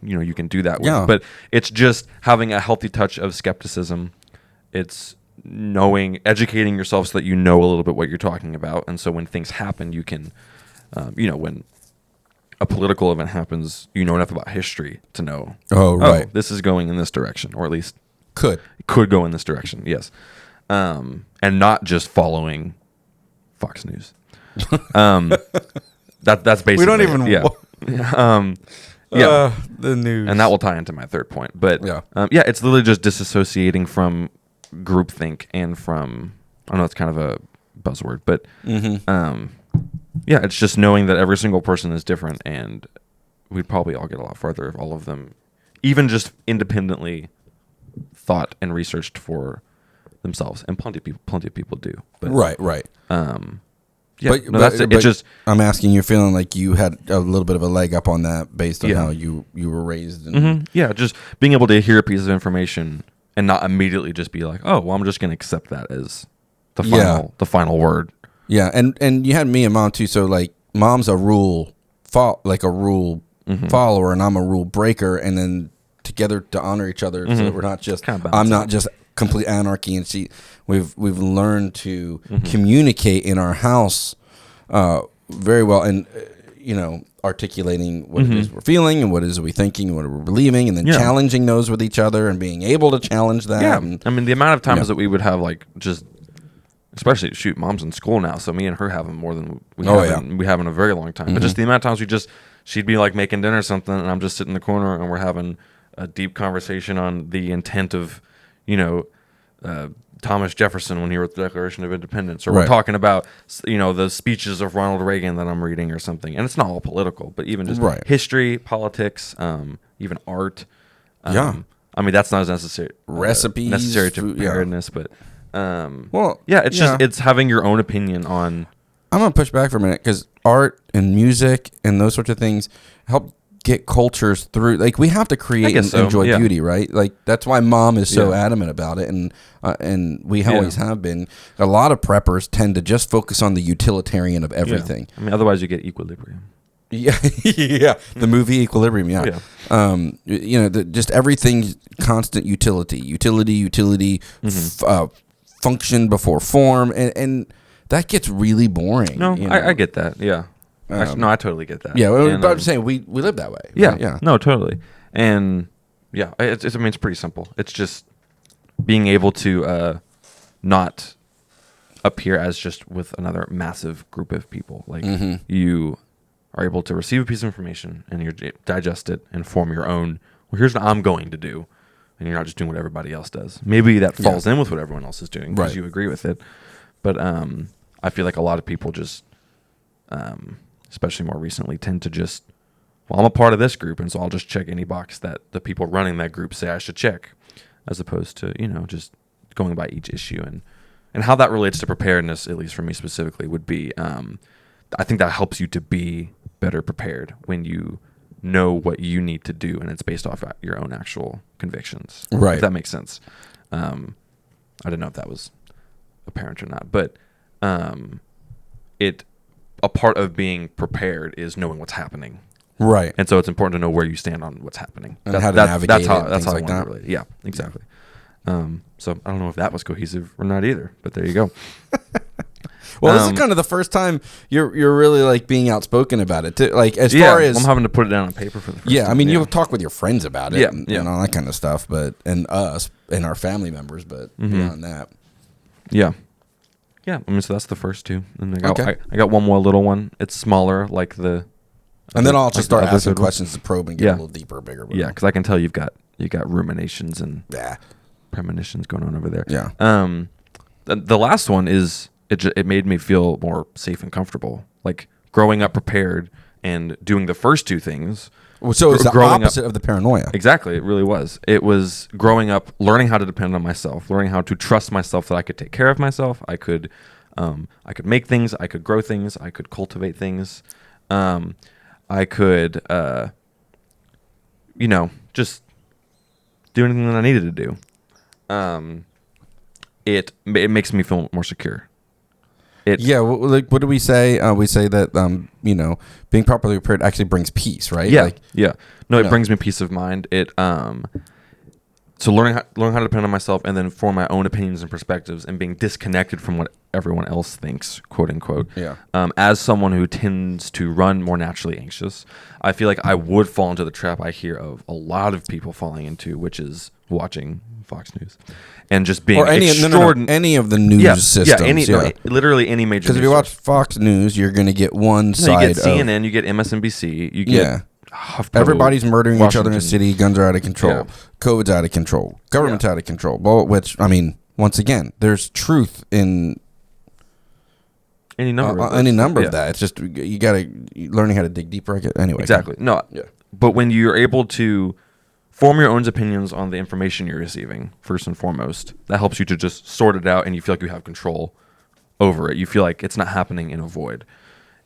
you can do that with. Yeah. But it's just having a healthy touch of skepticism. It's educating yourself so that you know a little bit what you're talking about. And so when things happen, you can, when a political event happens, you know enough about history to know, this is going in this direction, or at least could go in this direction. Yes. And not just following Fox News. That's basically, we don't even, the news. And that will tie into my third point, but it's literally just disassociating from groupthink and from, I know it's kind of a buzzword, but it's just knowing that every single person is different, and we'd probably all get a lot farther if all of them even just independently thought and researched for themselves, and plenty of people do. But, right. That's it. It just, I'm asking, you're feeling like you had a little bit of a leg up on that based on how you were raised. And just being able to hear a piece of information and not immediately just be like, oh, well, I'm just going to accept that as the final word. Yeah, and you had me and Mom too. So like, Mom's a rule follower, and I'm a rule breaker, and then together to honor each other. So we're not just, I'm not just complete anarchy, and we've learned to communicate in our house very well, and articulating what it is we're feeling and what it is we thinking and what we're believing, and then challenging those with each other and being able to challenge that. Yeah, and, I mean, the amount of times that we would have just, especially mom's in school now, so me and her have them more than we have in a very long time. But just the amount of times she'd be like making dinner or something, and I'm just sitting in the corner and we're having a deep conversation on the intent of, Thomas Jefferson when he wrote the Declaration of Independence, or we're talking about, the speeches of Ronald Reagan that I'm reading or something. And it's not all political, but even just history, politics, even art. I mean, that's not as necessary. Recipes. Necessary to preparedness, but it's having your own opinion on. I'm going to push back for a minute, because art and music and those sorts of things help get cultures through. Like, we have to create and enjoy beauty, right? Like, that's why Mom is so adamant about it, and we always have been. A lot of preppers tend to just focus on the utilitarian of everything. I mean, otherwise you get Equilibrium. Yeah, the movie Equilibrium. Just everything, constant utility, function before form, and that gets really boring. No, I get that. Yeah. I totally get that. Yeah, I'm saying we live that way. Yeah, right? Yeah. No, totally. And it's pretty simple. It's just being able to not appear as just with another massive group of people. Like, you are able to receive a piece of information and you digest it and form your own. Well, here's what I'm going to do, and you're not just doing what everybody else does. Maybe that falls in with what everyone else is doing because you agree with it. But I feel like a lot of people just. Especially more recently, tend to just, I'm a part of this group, and so I'll just check any box that the people running that group say I should check, as opposed to, just going by each issue. And how that relates to preparedness, at least for me specifically, would be, I think that helps you to be better prepared when you know what you need to do, and it's based off your own actual convictions. Right. If that makes sense. I don't know if that was apparent or not, but a part of being prepared is knowing what's happening. Right. And so it's important to know where you stand on what's happening. And how to navigate that's how I like that. Relate. Yeah, exactly. So I don't know if that was cohesive or not either, but there you go. Well, this is kind of the first time you're really like being outspoken about it. Like, as far as I'm having to put it down on paper for the first time. I mean, you'll talk with your friends about it and all that kind of stuff, and us and our family members, but beyond that. Yeah. Yeah, I mean, so that's the first two. And I got one more little one. It's smaller, like the. And then I'll just start asking questions to probe and get a little deeper, bigger. Yeah, because I can tell you got ruminations and premonitions going on over there. Yeah. The last one is it made me feel more safe and comfortable. Like, growing up prepared and doing the first two things. So it's the opposite of the paranoia. Exactly, it really was. It was growing up, learning how to depend on myself, learning how to trust myself that I could take care of myself. I could make things. I could grow things. I could cultivate things. I could, just do anything that I needed to do. It makes me feel more secure. Like, what do we say? We say that being properly prepared actually brings peace, right? Yeah. No, it brings me peace of mind. It so learning how to depend on myself, and then form my own opinions and perspectives, and being disconnected from what everyone else thinks, quote unquote. Yeah. As someone who tends to run more naturally anxious, I feel like I would fall into the trap I hear of a lot of people falling into, which is watching Fox News and just being any of the news systems. Literally any major. Because if you watch Fox News, you're going to get one side. You get CNN, you get MSNBC, you get everybody's murdering each other in the city. Guns are out of control. COVID's out of control. Government's out of control. Well, which, I mean, once again, there's truth in any number of that. It's just you got to learning how to dig deeper. Anyway, exactly. But when you're able to form your own opinions on the information you're receiving, first and foremost, that helps you to just sort it out, and you feel like you have control over it. You feel like it's not happening in a void.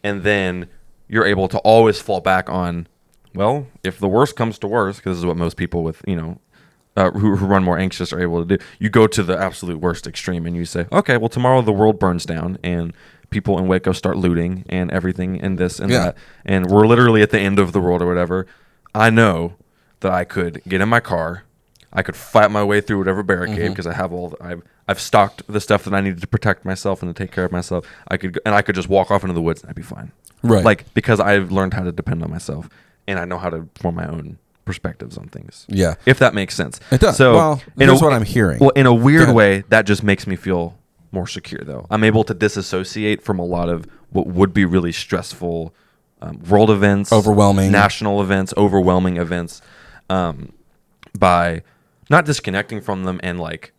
And then you're able to always fall back on, well, if the worst comes to worst, because this is what most people with, who run more anxious are able to do, you go to the absolute worst extreme and you say, okay, well, tomorrow the world burns down and people in Waco start looting and everything and this and that, and we're literally at the end of the world or whatever. I know that I could get in my car, I could fight my way through whatever barricade because I have I've stocked the stuff that I needed to protect myself and to take care of myself. I could just walk off into the woods and I'd be fine. Right. Like, because I've learned how to depend on myself and I know how to form my own perspectives on things. Yeah. If that makes sense. It does. So, Well, here's what I'm hearing. Well, in a weird way, that just makes me feel more secure, though. I'm able to disassociate from a lot of what would be really stressful world events, overwhelming national events, overwhelming events, by not disconnecting from them and like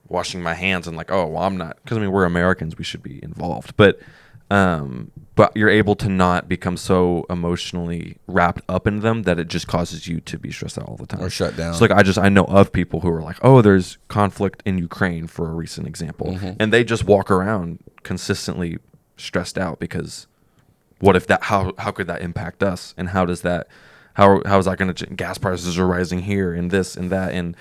washing my hands and like, oh, well, I'm not, because I mean, we're Americans, we should be involved, but you're able to not become so emotionally wrapped up in them that it just causes you to be stressed out all the time or shut down. So like I know of people who are like, oh, there's conflict in Ukraine for a recent example, and they just walk around consistently stressed out because what if that, how could that impact us, and how is that going to, gas prices are rising here and this and that, and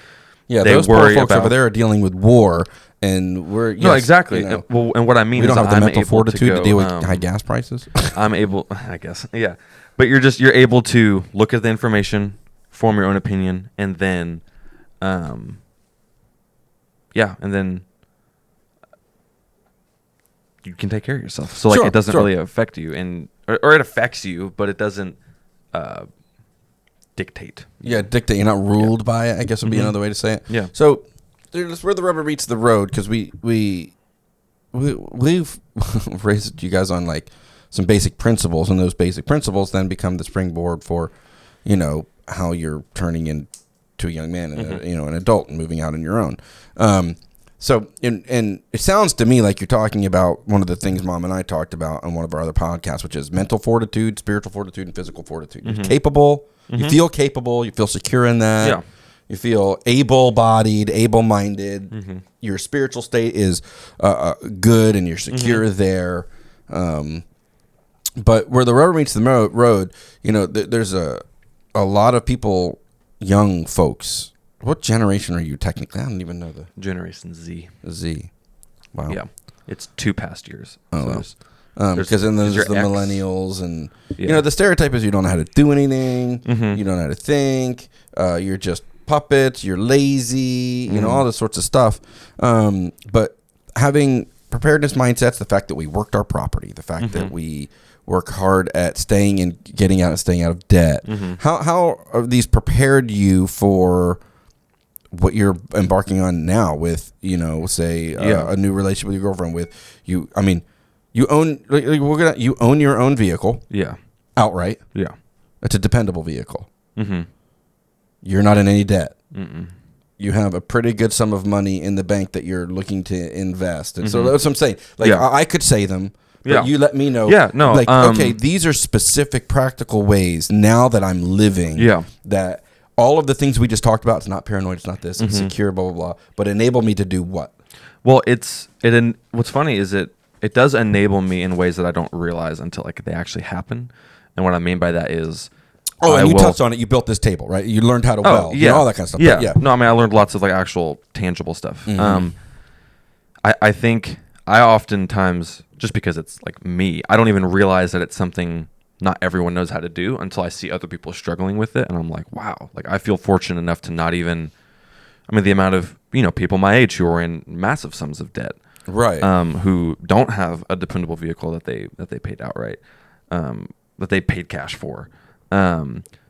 yeah, they those worry poor folks about, over there are dealing with war, and we're no, exactly. You know, well, and what I mean we is don't have the I'm mental able fortitude to go, deal with high gas prices. I'm able, I guess, yeah. But you're able to look at the information, form your own opinion, and then, and then you can take care of yourself. So like, Sure, it doesn't sure. really affect you, and or it affects you, but it doesn't dictate. Yeah, dictate. You're not ruled by it, I guess would be another way to say it. Yeah. So there's where the rubber meets the road, because we've raised you guys on like some basic principles, and those basic principles then become the springboard for, you know, how you're turning into a young man and an adult and moving out on your own. So and it sounds to me like you're talking about one of the things Mom and I talked about on one of our other podcasts, which is mental fortitude, spiritual fortitude, and physical fortitude. You're capable. You feel capable. You feel secure in that. Yeah. You feel able-bodied, able-minded. Your spiritual state is good, and you're secure there. But where the rubber meets the road, you know, there's a lot of people, young folks. What generation are you technically? I don't even know the Generation Z. Z. Wow. Yeah, it's 2 past years. Oh, So well. there's- Because then there's your the X. millennials, and you Yeah. know the stereotype is you don't know how to do anything, you don't know how to think, you're just puppets, you're lazy, you know, all this sorts of stuff. But having preparedness mindsets, the fact that we worked our property, the fact that we work hard at staying and getting out and staying out of debt. How are these prepared you for what you're embarking on now with, you know, say a new relationship with your girlfriend, with you? I mean, you own you own your own vehicle. Yeah. Outright. Yeah. It's a dependable vehicle. You're not in any debt. You have a pretty good sum of money in the bank that you're looking to invest. And so that's what I'm saying. Like, I could say them, but you let me know. Yeah, no. Like, okay, these are specific practical ways now that I'm living. That all of the things we just talked about, it's not paranoid, it's not this, it's secure, blah, blah, blah, but enable me to do what? Well, what's funny is it does enable me in ways that I don't realize until like they actually happen. And what I mean by that is, and you touched on it. You built this table, right? You learned how to weld, you know, all that kind of stuff. Yeah. But yeah. No, I mean, I learned lots of like actual tangible stuff. I think I oftentimes, just because it's like me, I don't even realize that it's something not everyone knows how to do until I see other people struggling with it. And I'm like, wow, like I feel fortunate enough to not even, I mean, the amount of, you know, people my age who are in massive sums of debt, right? Who don't have a dependable vehicle that they paid outright, that they paid cash for.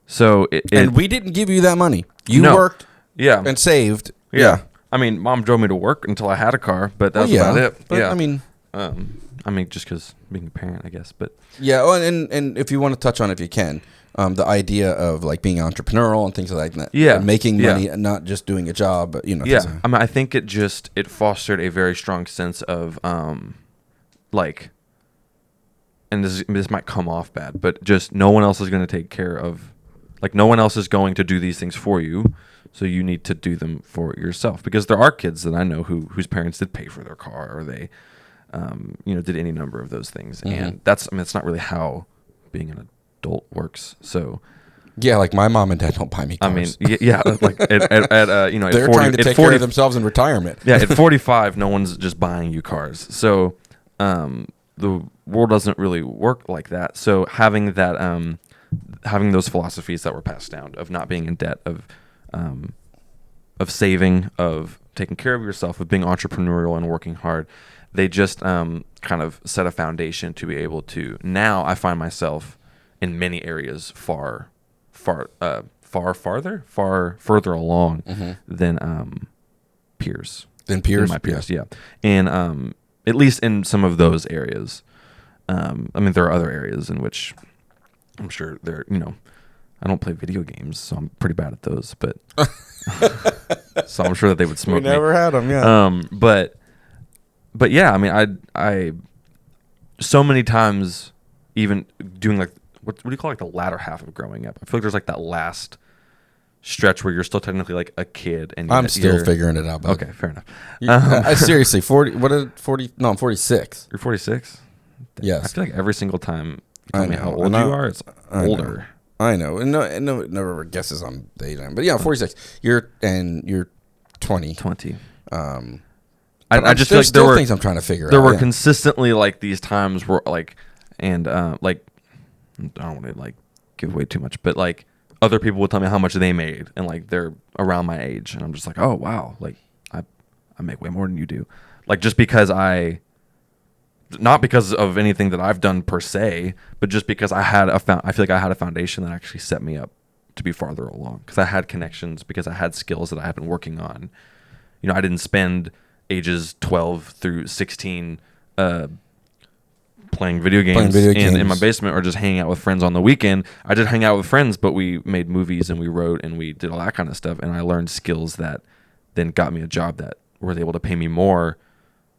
So and we didn't give you that money. You worked, and saved. Yeah. I mean, Mom drove me to work until I had a car, but that's about it. But, I mean, just because being a parent, I guess. But yeah. Oh, and if you want to touch on it, if you can, the idea of like being entrepreneurial and things like that. Yeah. Making money and not just doing a job, but, you know. Yeah. I mean, I think it fostered a very strong sense of, like, and this might come off bad, but just no one else is going to take care of, like, no one else is going to do these things for you. So you need to do them for yourself, because there are kids that I know whose parents did pay for their car, or they, did any number of those things. And that's not really how being an adult works. So yeah, like my mom and dad don't buy me cars. I mean, yeah, like at they're trying to take care of themselves in retirement. Yeah, at 45, no one's just buying you cars. So the world doesn't really work like that. So having that, having those philosophies that were passed down of not being in debt, of saving, of taking care of yourself, of being entrepreneurial and working hard. They just kind of set a foundation to be able to. Now I find myself in many areas further along than peers. Than peers, my peers, yeah. And at least in some of those areas. I mean, there are other areas in which I'm sure there, I don't play video games, so I'm pretty bad at those, but so I'm sure that they would smoke me. We never had them, yeah. But yeah, I mean, I so many times, even doing like, what do you call like the latter half of growing up? I feel like there's like that last stretch where you're still technically like a kid, and I'm still figuring it out. Bud. Okay, fair enough. Seriously, 40. What is 40? No, I'm 46. You're 46. Yes. I feel like every single time you tell I me know, how old and you are, it's older. I know. And no, it never guesses on the age. But yeah, 46. You're 20. 20. I just feel like there were things I'm trying to figure out. There were consistently like these times where like, and like, I don't want to like give away too much, but like other people would tell me how much they made, and like they're around my age, and I'm just like, oh wow, like I make way more than you do, like just because not because of anything that I've done per se, but just because I feel like I had a foundation that actually set me up to be farther along, because I had connections, because I had skills that I had been working on. I didn't spend ages 12 through 16 playing video games in my basement, or just hanging out with friends on the weekend. I did hang out with friends, but we made movies and we wrote and we did all that kind of stuff, and I learned skills that then got me a job that was able to pay me more.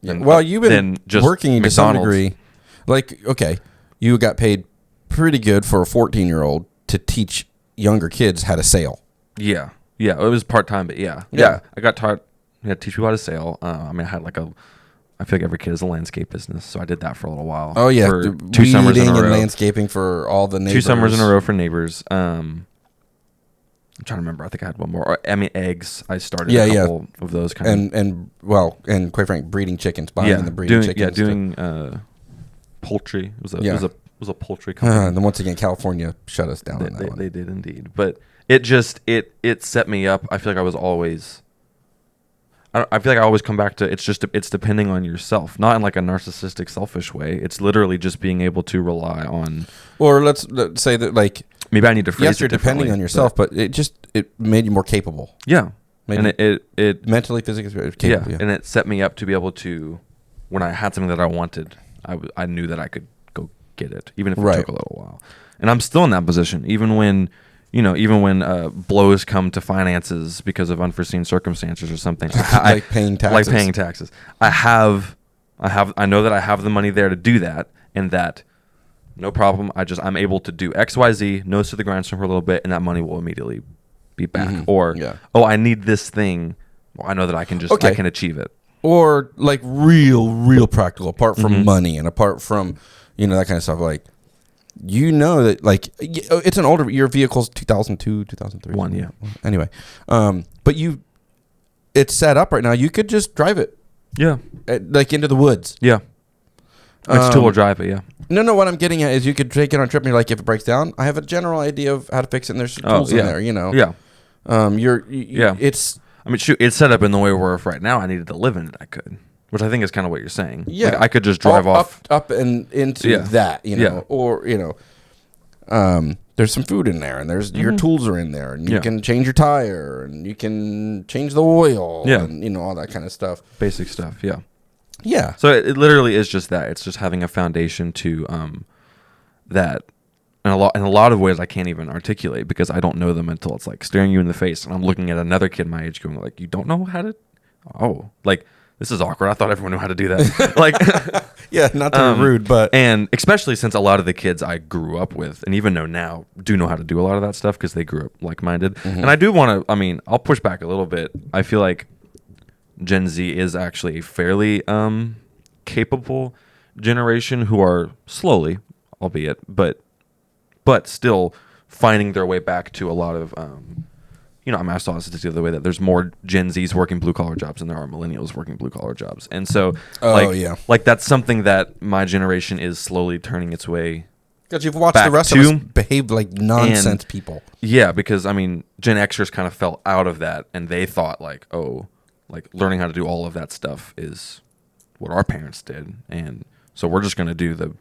You've been working to some degree. Like, okay, you got paid pretty good for a 14-year-old to teach younger kids how to sail. Yeah, it was part-time, but yeah. I got taught to teach people how to sail. I mean, I had like I feel like every kid has a landscape business, so I did that for a little while. Oh yeah, for 2 summers in a row. And landscaping for all the neighbors. 2 summers in a row for neighbors. I'm trying to remember. I think I had one more. I mean, eggs. I started a couple of those kind and quite frankly, breeding chickens. Buying the breeding chickens. Doing poultry. It was a poultry company. And then once again, California shut us down. They did indeed, but it set me up. I feel like I was always. I feel like I always come back to it's depending on yourself, not in like a narcissistic, selfish way. It's literally just being able to rely on. Or let's say that like maybe I need to phrase yes, you're depending on yourself, but it made you more capable. Yeah, and it mentally, physically capable. Yeah, and it set me up to be able to, when I had something that I wanted, I knew that I could go get it, even if it took a little while. And I'm still in that position, even when. Blows come to finances because of unforeseen circumstances or something, like paying taxes. I know that I have the money there to do that, and that no problem. I'm able to do X, Y, Z, nose to the grindstone for a little bit, and that money will immediately be back. Mm-hmm. Or I need this thing. Well, I know that I can I can achieve it. Or like real practical, apart from money and apart from that kind of stuff, like. That like it's an older, your vehicle's 2002, 2003. One, yeah. Anyway, but it's set up right now. You could just drive it. Yeah. Like into the woods. Yeah. It's two-wheel drive, but yeah. No, what I'm getting at is you could take it on a trip and you're like, if it breaks down, I have a general idea of how to fix it, and there's tools in there, Yeah. It's. I mean, shoot, it's set up in the way where if right now I needed to live in it, I could. Which I think is kind of what you're saying. Yeah, like I could just drive off up and into that, or there's some food in there, and there's your tools are in there, and you can change your tire, and you can change the oil, and all that kind of stuff. Basic stuff, yeah. Yeah. So it literally is just that. It's just having a foundation to that. In a lot of ways I can't even articulate because I don't know them until it's like staring you in the face, and I'm looking at another kid my age going like, you don't know how to? Oh, like. This is awkward. I thought everyone knew how to do that. Like, yeah, not to be rude, but and especially since a lot of the kids I grew up with, and even know now, do know how to do a lot of that stuff because they grew up like-minded. Mm-hmm. And I do want to. I mean, I'll push back a little bit. I feel like Gen Z is actually a fairly capable generation who are slowly, albeit, but still finding their way back to a lot of. I saw this the other way that there's more Gen Zs working blue collar jobs than there are millennials working blue collar jobs, and so like that's something that my generation is slowly turning its way Because you've watched back the rest to, of us behave like nonsense people. Yeah, because I mean, Gen Xers kind of fell out of that, and they thought like, oh, like learning how to do all of that stuff is what our parents did, and so we're just going to do the,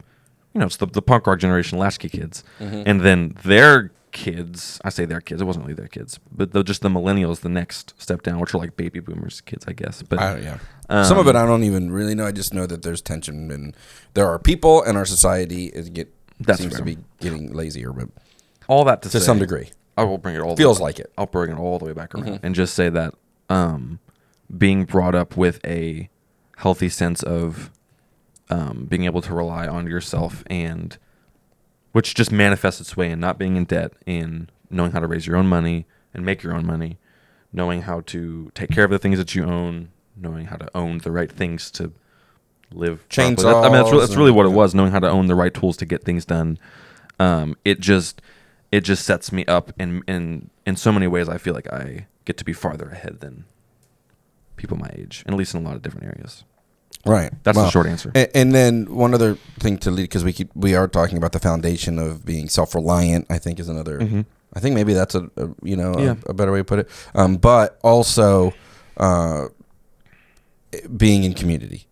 it's the punk rock generation, latchkey kids, and then their kids. I say their kids. It wasn't really their kids, but just the millennials, the next step down, which are like baby boomers kids, I guess. But some of it I don't even really know. I just know that there's tension, and there are people in our society seems to be getting lazier, but all that to say, some degree, I will bring it all. Feels like it. I'll bring it all the way back around and just say that being brought up with a healthy sense of being able to rely on yourself, and which just manifests its way in not being in debt, in knowing how to raise your own money and make your own money, knowing how to take care of the things that you own, knowing how to own the right things to live chainsaws. I mean, that's really what it was, knowing how to own the right tools to get things done. It just sets me up in so many ways. I feel like I get to be farther ahead than people my age, and at least in a lot of different areas. Right. That's the short answer. And then one other thing to lead, because we are talking about the foundation of being self-reliant, I think is another. I think maybe that's a better way to put it. But also being in community.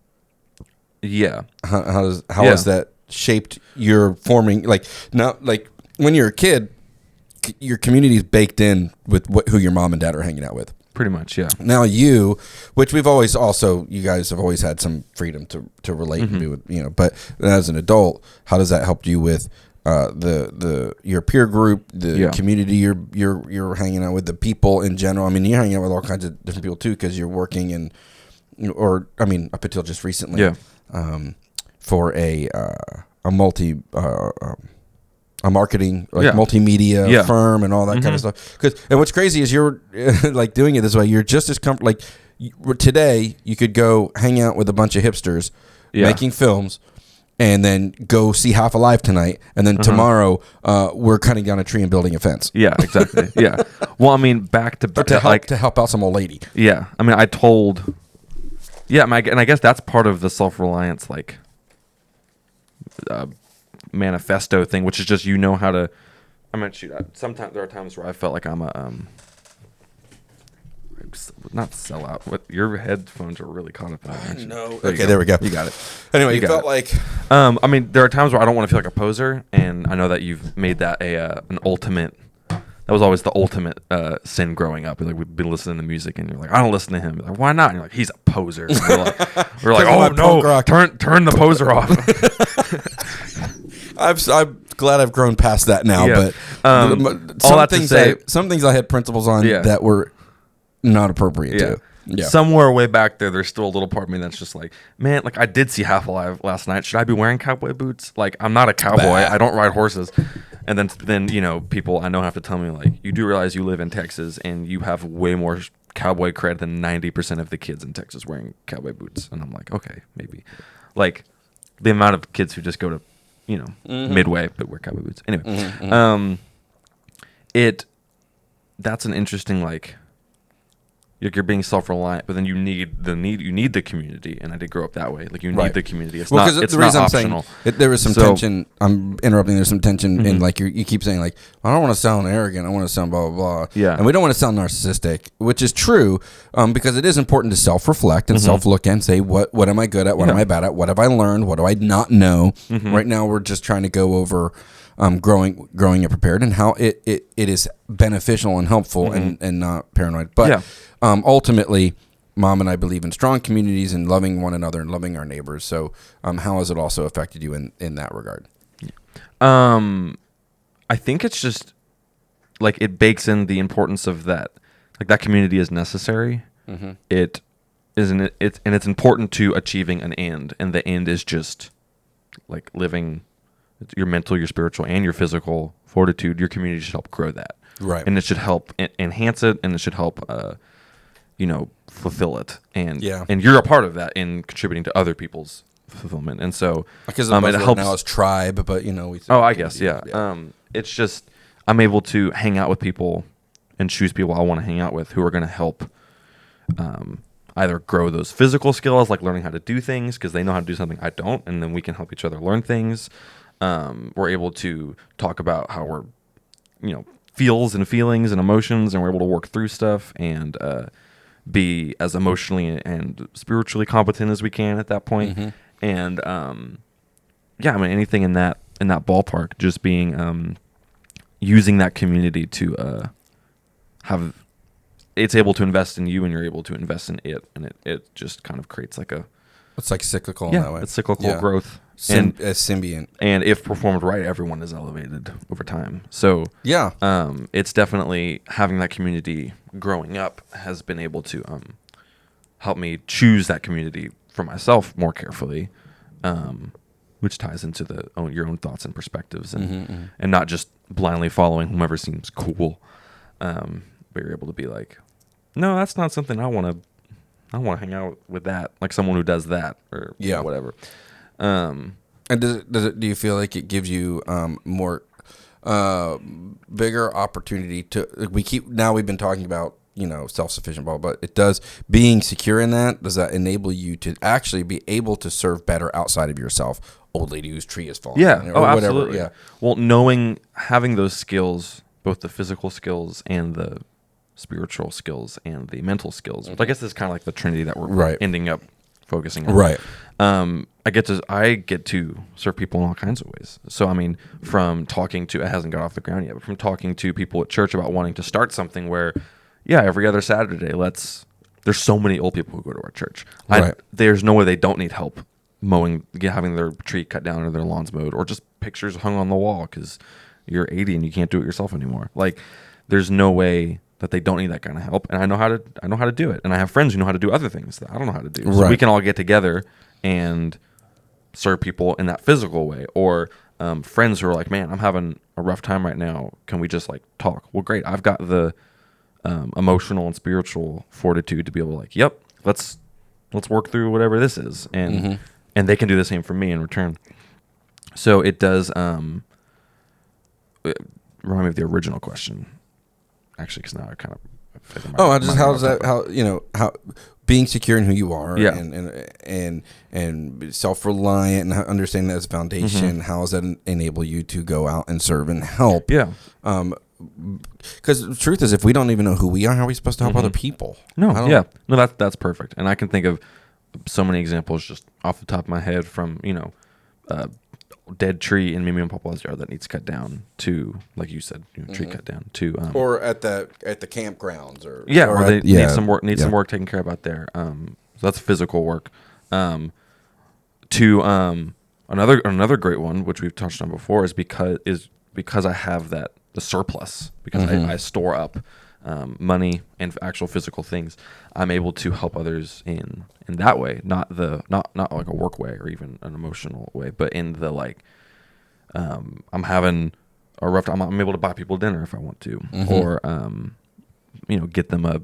Yeah. How has that shaped your forming? Like when you're a kid, your community is baked in with who your mom and dad are hanging out with. Pretty much, yeah. Now which you guys have always had some freedom to relate and be with, but as an adult, how does that help you with your peer group, the community you're hanging out with, the people in general? I mean, you're hanging out with all kinds of different people too, because you're working up until just recently, for a marketing, multimedia firm and all that kind of stuff. And what's crazy is you're like doing it this way. You're just as comfortable. Like today, you could go hang out with a bunch of hipsters making films, and then go see Half Alive tonight, and then tomorrow we're cutting down a tree and building a fence. Yeah, exactly. Yeah. Well, I mean, back to to help out some old lady. Yeah, I mean, and I guess that's part of the self-reliance, like manifesto thing, which is just how to. I mean, sometimes there are times where I felt like I'm a not sellout. But your headphones are really caught up in it. I know. There we go. You got it. Anyway, you felt like. I mean, there are times where I don't want to feel like a poser, and I know that you've made that an ultimate. That was always the ultimate sin growing up. Like, we've been listening to music, and you're like, I don't listen to him. Like, why not? And you're like, he's a poser. And we're like, oh no, turn the poser off. I'm glad I've grown past that now, but some things I had principles on that were not appropriate too. Yeah. Somewhere way back there, there's still a little part of me that's just like, man, like I did see Half Alive last night. Should I be wearing cowboy boots? Like, I'm not a cowboy. I don't ride horses. And then people I know have to tell me, like, you do realize you live in Texas and you have way more cowboy cred than 90% of the kids in Texas wearing cowboy boots. And I'm like, okay, maybe. Like, the amount of kids who just go to Midway but wear cowboy boots. Anyway, that's an interesting, like, you're being self-reliant, but then you need the community, and I did grow up that way. Like, you need the community. It's not optional. There was some tension. I'm interrupting. There's some tension in, like, you keep saying, like, I don't want to sound arrogant. I want to sound blah blah blah. Yeah. And we don't want to sound narcissistic, which is true, because it is important to self-reflect and self-look and say, what am I good at? What am I bad at? What have I learned? What do I not know? Right now, we're just trying to go over growing and prepared, and how it is beneficial and helpful and not paranoid. But ultimately, Mom and I believe in strong communities and loving one another and loving our neighbors. So how has it also affected you in that regard? I think it's just like it bakes in the importance of that. Like, that community is necessary. It isn't. It's important to achieving an end, and the end is just like living your mental, your spiritual, and your physical fortitude. Your community should help grow that, right? And it should help enhance it, and it should help, fulfill it. And you're a part of that in contributing to other people's fulfillment. And so, because it helps now as tribe, but I guess it's just I'm able to hang out with people and choose people I want to hang out with who are going to help. Either grow those physical skills, like learning how to do things because they know how to do something I don't, and then we can help each other learn things. We're able to talk about how we're, feels and feelings and emotions, and we're able to work through stuff and be as emotionally and spiritually competent as we can at that point. Mm-hmm. And anything in that ballpark, just being using that community to have it's able to invest in you, and you're able to invest in it, and it just kind of creates like it's like cyclical in that way. It's cyclical growth. And a symbiont. And if performed right, everyone is elevated over time. So it's definitely having that community growing up has been able to help me choose that community for myself more carefully, which ties into your own thoughts and perspectives, and and not just blindly following whomever seems cool. But you're able to be like, no, that's not something I want to hang out with, that, like someone who does that or whatever. And do you feel like it gives you more bigger opportunity to we've been talking about self-sufficient but it does, being secure in that, does that enable you to actually be able to serve better outside of yourself? Old lady whose tree is falling, or whatever. Absolutely. Well, having those skills, both the physical skills and the spiritual skills and the mental skills, which I guess is kind of like the trinity that we're ending up focusing on. Right. I get to serve people in all kinds of ways. So, I mean, from talking to, it hasn't got off the ground yet, but from talking to people at church about wanting to start something where, every other Saturday, there's so many old people who go to our church. Right. There's no way they don't need help mowing, having their tree cut down or their lawns mowed, or just pictures hung on the wall because you're 80 and you can't do it yourself anymore. Like, there's no way that they don't need that kind of help, and I know how to do it, and I have friends who know how to do other things that I don't know how to do. So we can all get together and serve people in that physical way, or friends who are like, man, I'm having a rough time right now. Can we just talk? Well, great. I've got the emotional and spiritual fortitude to be able to let's work through whatever this is, and they can do the same for me in return. So it does remind me of the original question. Actually, because now I kind of how being secure in who you are, and self-reliant, and understanding that as a foundation. How does that enable you to go out and serve and help? Because the truth is, if we don't even know who we are, how are we supposed to help other people? No, that's perfect. And I can think of so many examples just off the top of my head, from dead tree in Mimi and Papa's yard that needs cut down to, like you said, tree cut down to, or at the campgrounds, or they need some work taken care of out there. So that's physical work. To another great one, which we've touched on before, is because I have the surplus, because I store up money and actual physical things. I'm able to help others in that way, not like a work way or even an emotional way, but in the I'm having a rough time, I'm able to buy people dinner if I want to, or get them a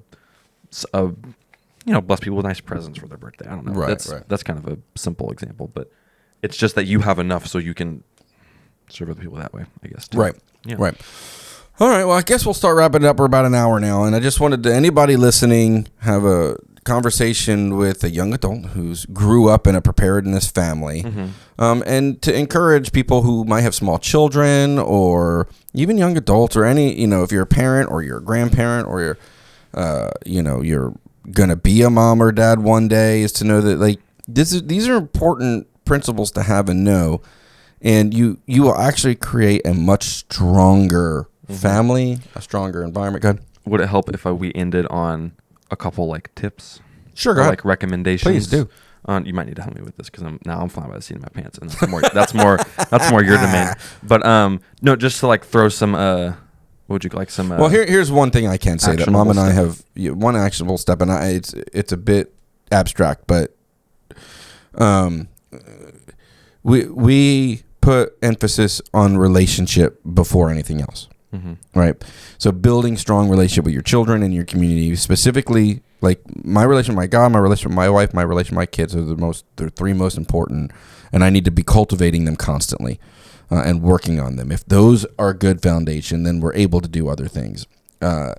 bless people with nice presents for their birthday. I don't know. That's kind of a simple example, but it's just that you have enough so you can serve other people that way, I guess. Too. Right. Yeah. Right. All right. Well, I guess we'll start wrapping it up. We're about an hour now, and I just wanted to, anybody listening, have a conversation with a young adult who's grew up in a preparedness family, and to encourage people who might have small children, or even young adults, or any, if you're a parent or you're a grandparent, or you're gonna be a mom or dad one day, is to know that these are important principles to have and know, and you will actually create a much stronger family, a stronger environment. Go ahead. Would it help if we ended on a couple tips? Sure, go ahead. Recommendations. Please do. You might need to help me with this, because I'm flying by the seat of my pants, and that's more your domain. But no, just to throw some. What would you like? Some. Well, here's one thing I can say that Mom and I have one actionable step, and it's a bit abstract, but we put emphasis on relationship before anything else. Right. So building strong relationship with your children and your community, specifically, my relationship with my God, my relationship with my wife, my relationship with my kids are the three most important, and I need to be cultivating them constantly and working on them. If those are a good foundation, then we're able to do other things. You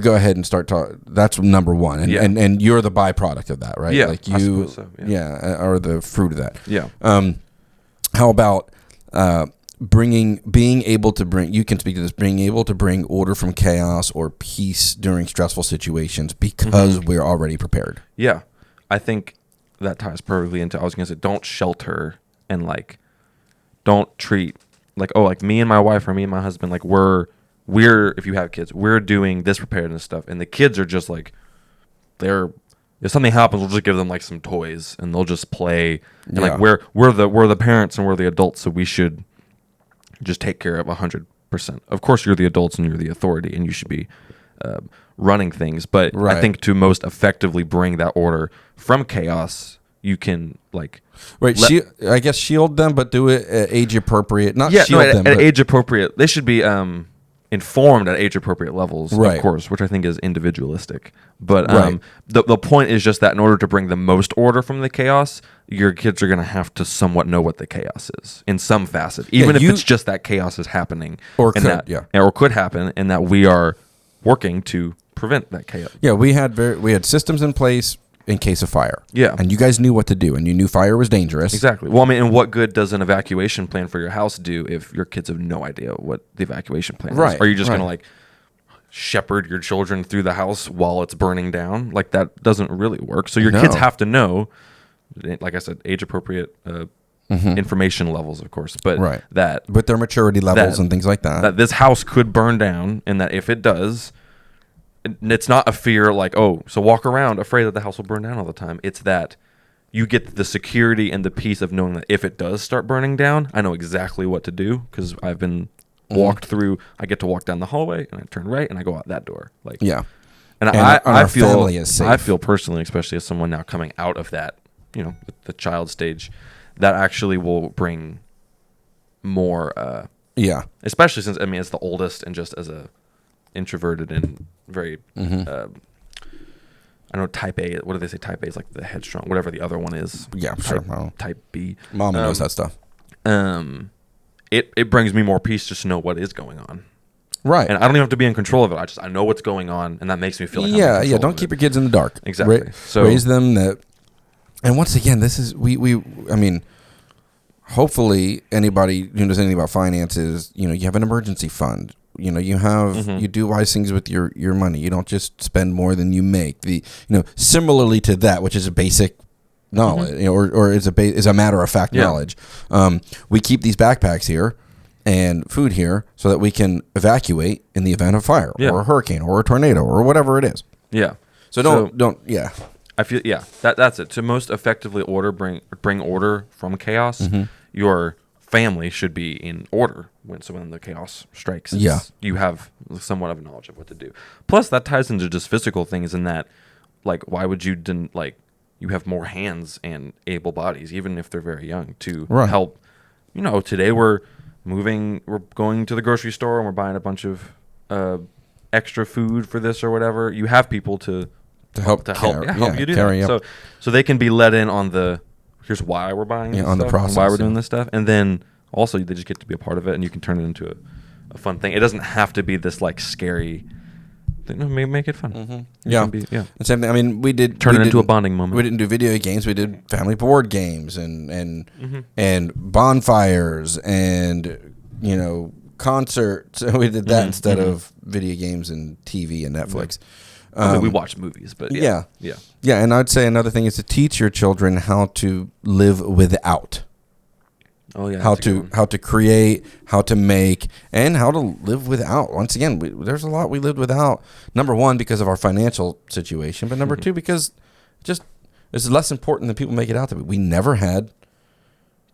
go ahead and start talking. That's number one, and you're the byproduct of that, right? Yeah, I suppose so, or the fruit of that. Yeah. how about being able to bring, you can speak to this, being able to bring order from chaos or peace during stressful situations because we're already prepared. Yeah. I think that ties perfectly into, I was going to say, don't shelter and like, don't treat like, oh, like me and my wife or me and my husband, like we're, if you have kids, we're doing this preparedness stuff. And the kids are just like, if something happens, we'll just give them like some toys and they'll just play. And like we're the parents and we're the adults, so we should just take care of 100%. Of course, you're the adults and you're the authority, and you should be running things. But I think to most effectively bring that order from chaos, you can like I guess shield them, but do it at age appropriate. Not shield them at age appropriate. They should be informed at age appropriate levels, right. Of course, which I think is individualistic. But the point is just that in order to bring the most order from the chaos, your kids are going to have to somewhat know what the chaos is in some facet, even if it's just that chaos is happening, or could happen, and that we are working to prevent that chaos. Yeah, we had systems in place in case of fire. Yeah. And you guys knew what to do, and you knew fire was dangerous. Exactly. Well, I mean, and what good does an evacuation plan for your house do if your kids have no idea what the evacuation plan is? Are you just going to like shepherd your children through the house while it's burning down? Like that doesn't really work. So your kids have to know, like I said, age appropriate information levels, of course, but that with their maturity levels and things like that. That this house could burn down, and that if it does, it's not a fear like, oh, so walk around afraid that the house will burn down all the time. It's that you get the security and the peace of knowing that if it does start burning down, I know exactly what to do because I've been walked through. I get to walk down the hallway and I turn right and I go out that door. Like, yeah. And I feel personally, especially as someone now coming out of that, the child stage, that actually will bring more. Especially since it's the oldest, and just as a introverted and very I know type A, what do they say type A is, like the headstrong, whatever the other one is. Type B. Mama knows that stuff. It brings me more peace just to know what is going on. Right. And I don't even have to be in control of it. I know what's going on, and that makes me feel like I'm in control don't keep your kids in the dark. Exactly. So raise them and once again, this is hopefully anybody who knows anything about finances, you have an emergency fund. You have you do wise things with your money. You don't just spend more than you make. Similarly to that, which is a basic knowledge, or is a matter of fact knowledge. We keep these backpacks here and food here so that we can evacuate in the event of fire or a hurricane or a tornado or whatever it is. Yeah. So don't. I feel that's it. To most effectively bring order from chaos, your family should be in order when the chaos strikes. You have somewhat of a knowledge of what to do. Plus, that ties into just physical things in that, like, why would you you have more hands and able bodies, even if they're very young, to help. Today we're going to the grocery store and we're buying a bunch of extra food for this or whatever. You have people to help you do that. So they can be let in on the here's why we're buying this on stuff, the process, why we're doing this stuff, and then also they just get to be a part of it, and you can turn it into a fun thing. It doesn't have to be this like scary thing. No, make it fun. The same thing. I mean, we turn it into a bonding moment. We didn't do video games. We did family board games and bonfires and concerts. We did that instead of video games and TV and Netflix. We watch movies, but yeah. And I'd say another thing is to teach your children how to live without. Oh yeah, how to create, how to make, and how to live without. Once again, there's a lot we lived without. Number one, because of our financial situation, but number two, because just it's less important than people make it out to be. We never had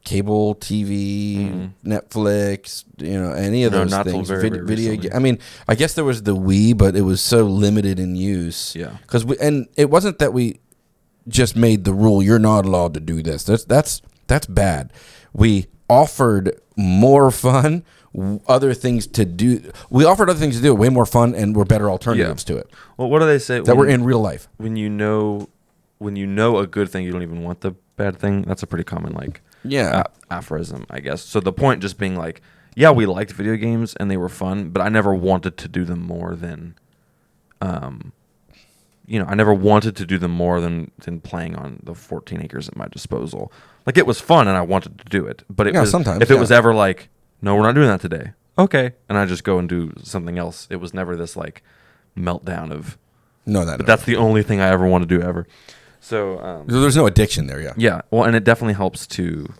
cable TV, Netflix, any of those things. Video. I mean, I guess there was the Wii, but it was so limited in use. Yeah, because it wasn't that we just made the rule you're not allowed to do this. That's bad. We offered more fun, other things to do. We offered other things to do, way more fun, and were better alternatives to it. Well, what do they say that were in real life? When you know a good thing, you don't even want the bad thing. That's a pretty common aphorism, I guess. So the point just being like, yeah, we liked video games and they were fun, but I never wanted to do them more than I never wanted to do them more than playing on the 14 acres at my disposal. Like, it was fun and I wanted to do it, but sometimes, if it was ever like, no, we're not doing that today. Okay. And I just go and do something else. It was never this like meltdown of, but that's the only thing I ever want to do ever. So, there's no addiction there. Yeah. Yeah. Well, and it definitely helps to,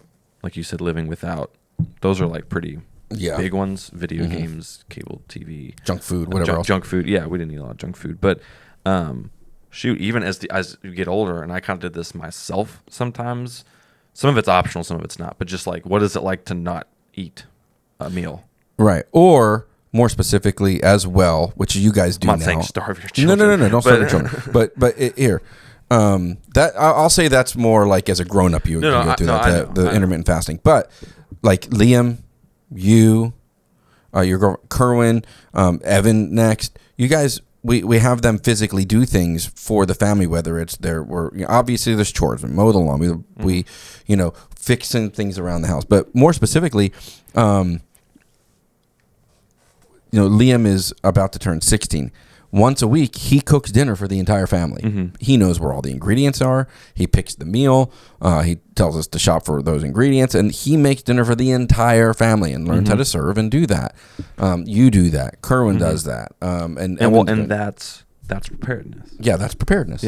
like you said, living without, those are like pretty big ones, video games, cable TV, junk food, whatever else. Junk food. Yeah. We didn't eat a lot of junk food, but, shoot, even as you get older, and I kind of did this myself sometimes. Some of it's optional, some of it's not. But just like, what is it like to not eat a meal? Right. Or more specifically, as well, which you guys do now. I'm not saying starve your children. No. Don't starve your children. But here, that I'll say that's more like as a grown up you go through the intermittent fasting. But like Liam, you, your girl Kerwin, Evan next, you guys. We have them physically do things for the family, whether it's obviously there's chores, we mow the lawn, we fixing things around the house, but more specifically, Liam is about to turn 16. Once a week, he cooks dinner for the entire family. Mm-hmm. He knows where all the ingredients are. He picks the meal. He tells us to shop for those ingredients, and he makes dinner for the entire family and learns how to serve and do that. You do that. Kerwin does that. And that's preparedness. Yeah, that's preparedness.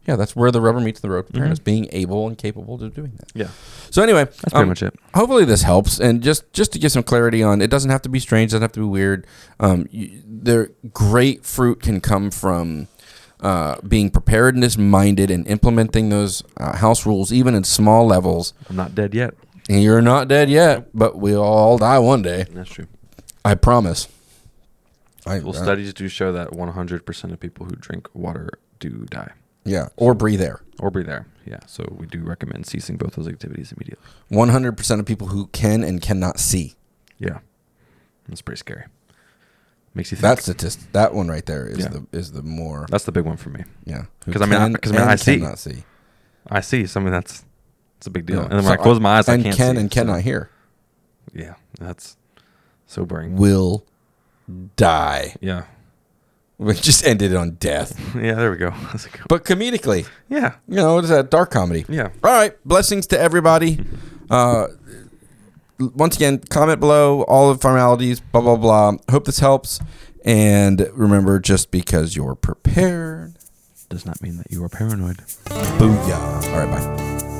Yeah, that's where the rubber meets the road. Preparedness, being able and capable of doing that. Yeah. So anyway, that's pretty much it. Hopefully this helps, and just to get some clarity on, it doesn't have to be strange, doesn't have to be weird. Great fruit can come from being preparedness minded and implementing those house rules, even in small levels. I'm not dead yet. And you're not dead yet, but we'll all die one day. That's true. I promise. Studies do show that 100% of people who drink water do die. Yeah, or breathe air. Yeah, so we do recommend ceasing both those activities immediately. 100% of people who can and cannot see. Yeah, that's pretty scary. Makes you think. That one right there is the more. That's the big one for me. Yeah, because I see. Cannot see. I see. So that's a big deal. Yeah. And then when I close my eyes, I can't see. And cannot hear. Yeah, that's sobering. Will die. Yeah. We just ended it on death. Yeah, there we go. But comedically. Yeah. It's a dark comedy. Yeah. All right. Blessings to everybody. Once again, comment below, all the formalities, blah, blah, blah. Hope this helps. And remember, just because you're prepared does not mean that you are paranoid. Booyah. All right, bye.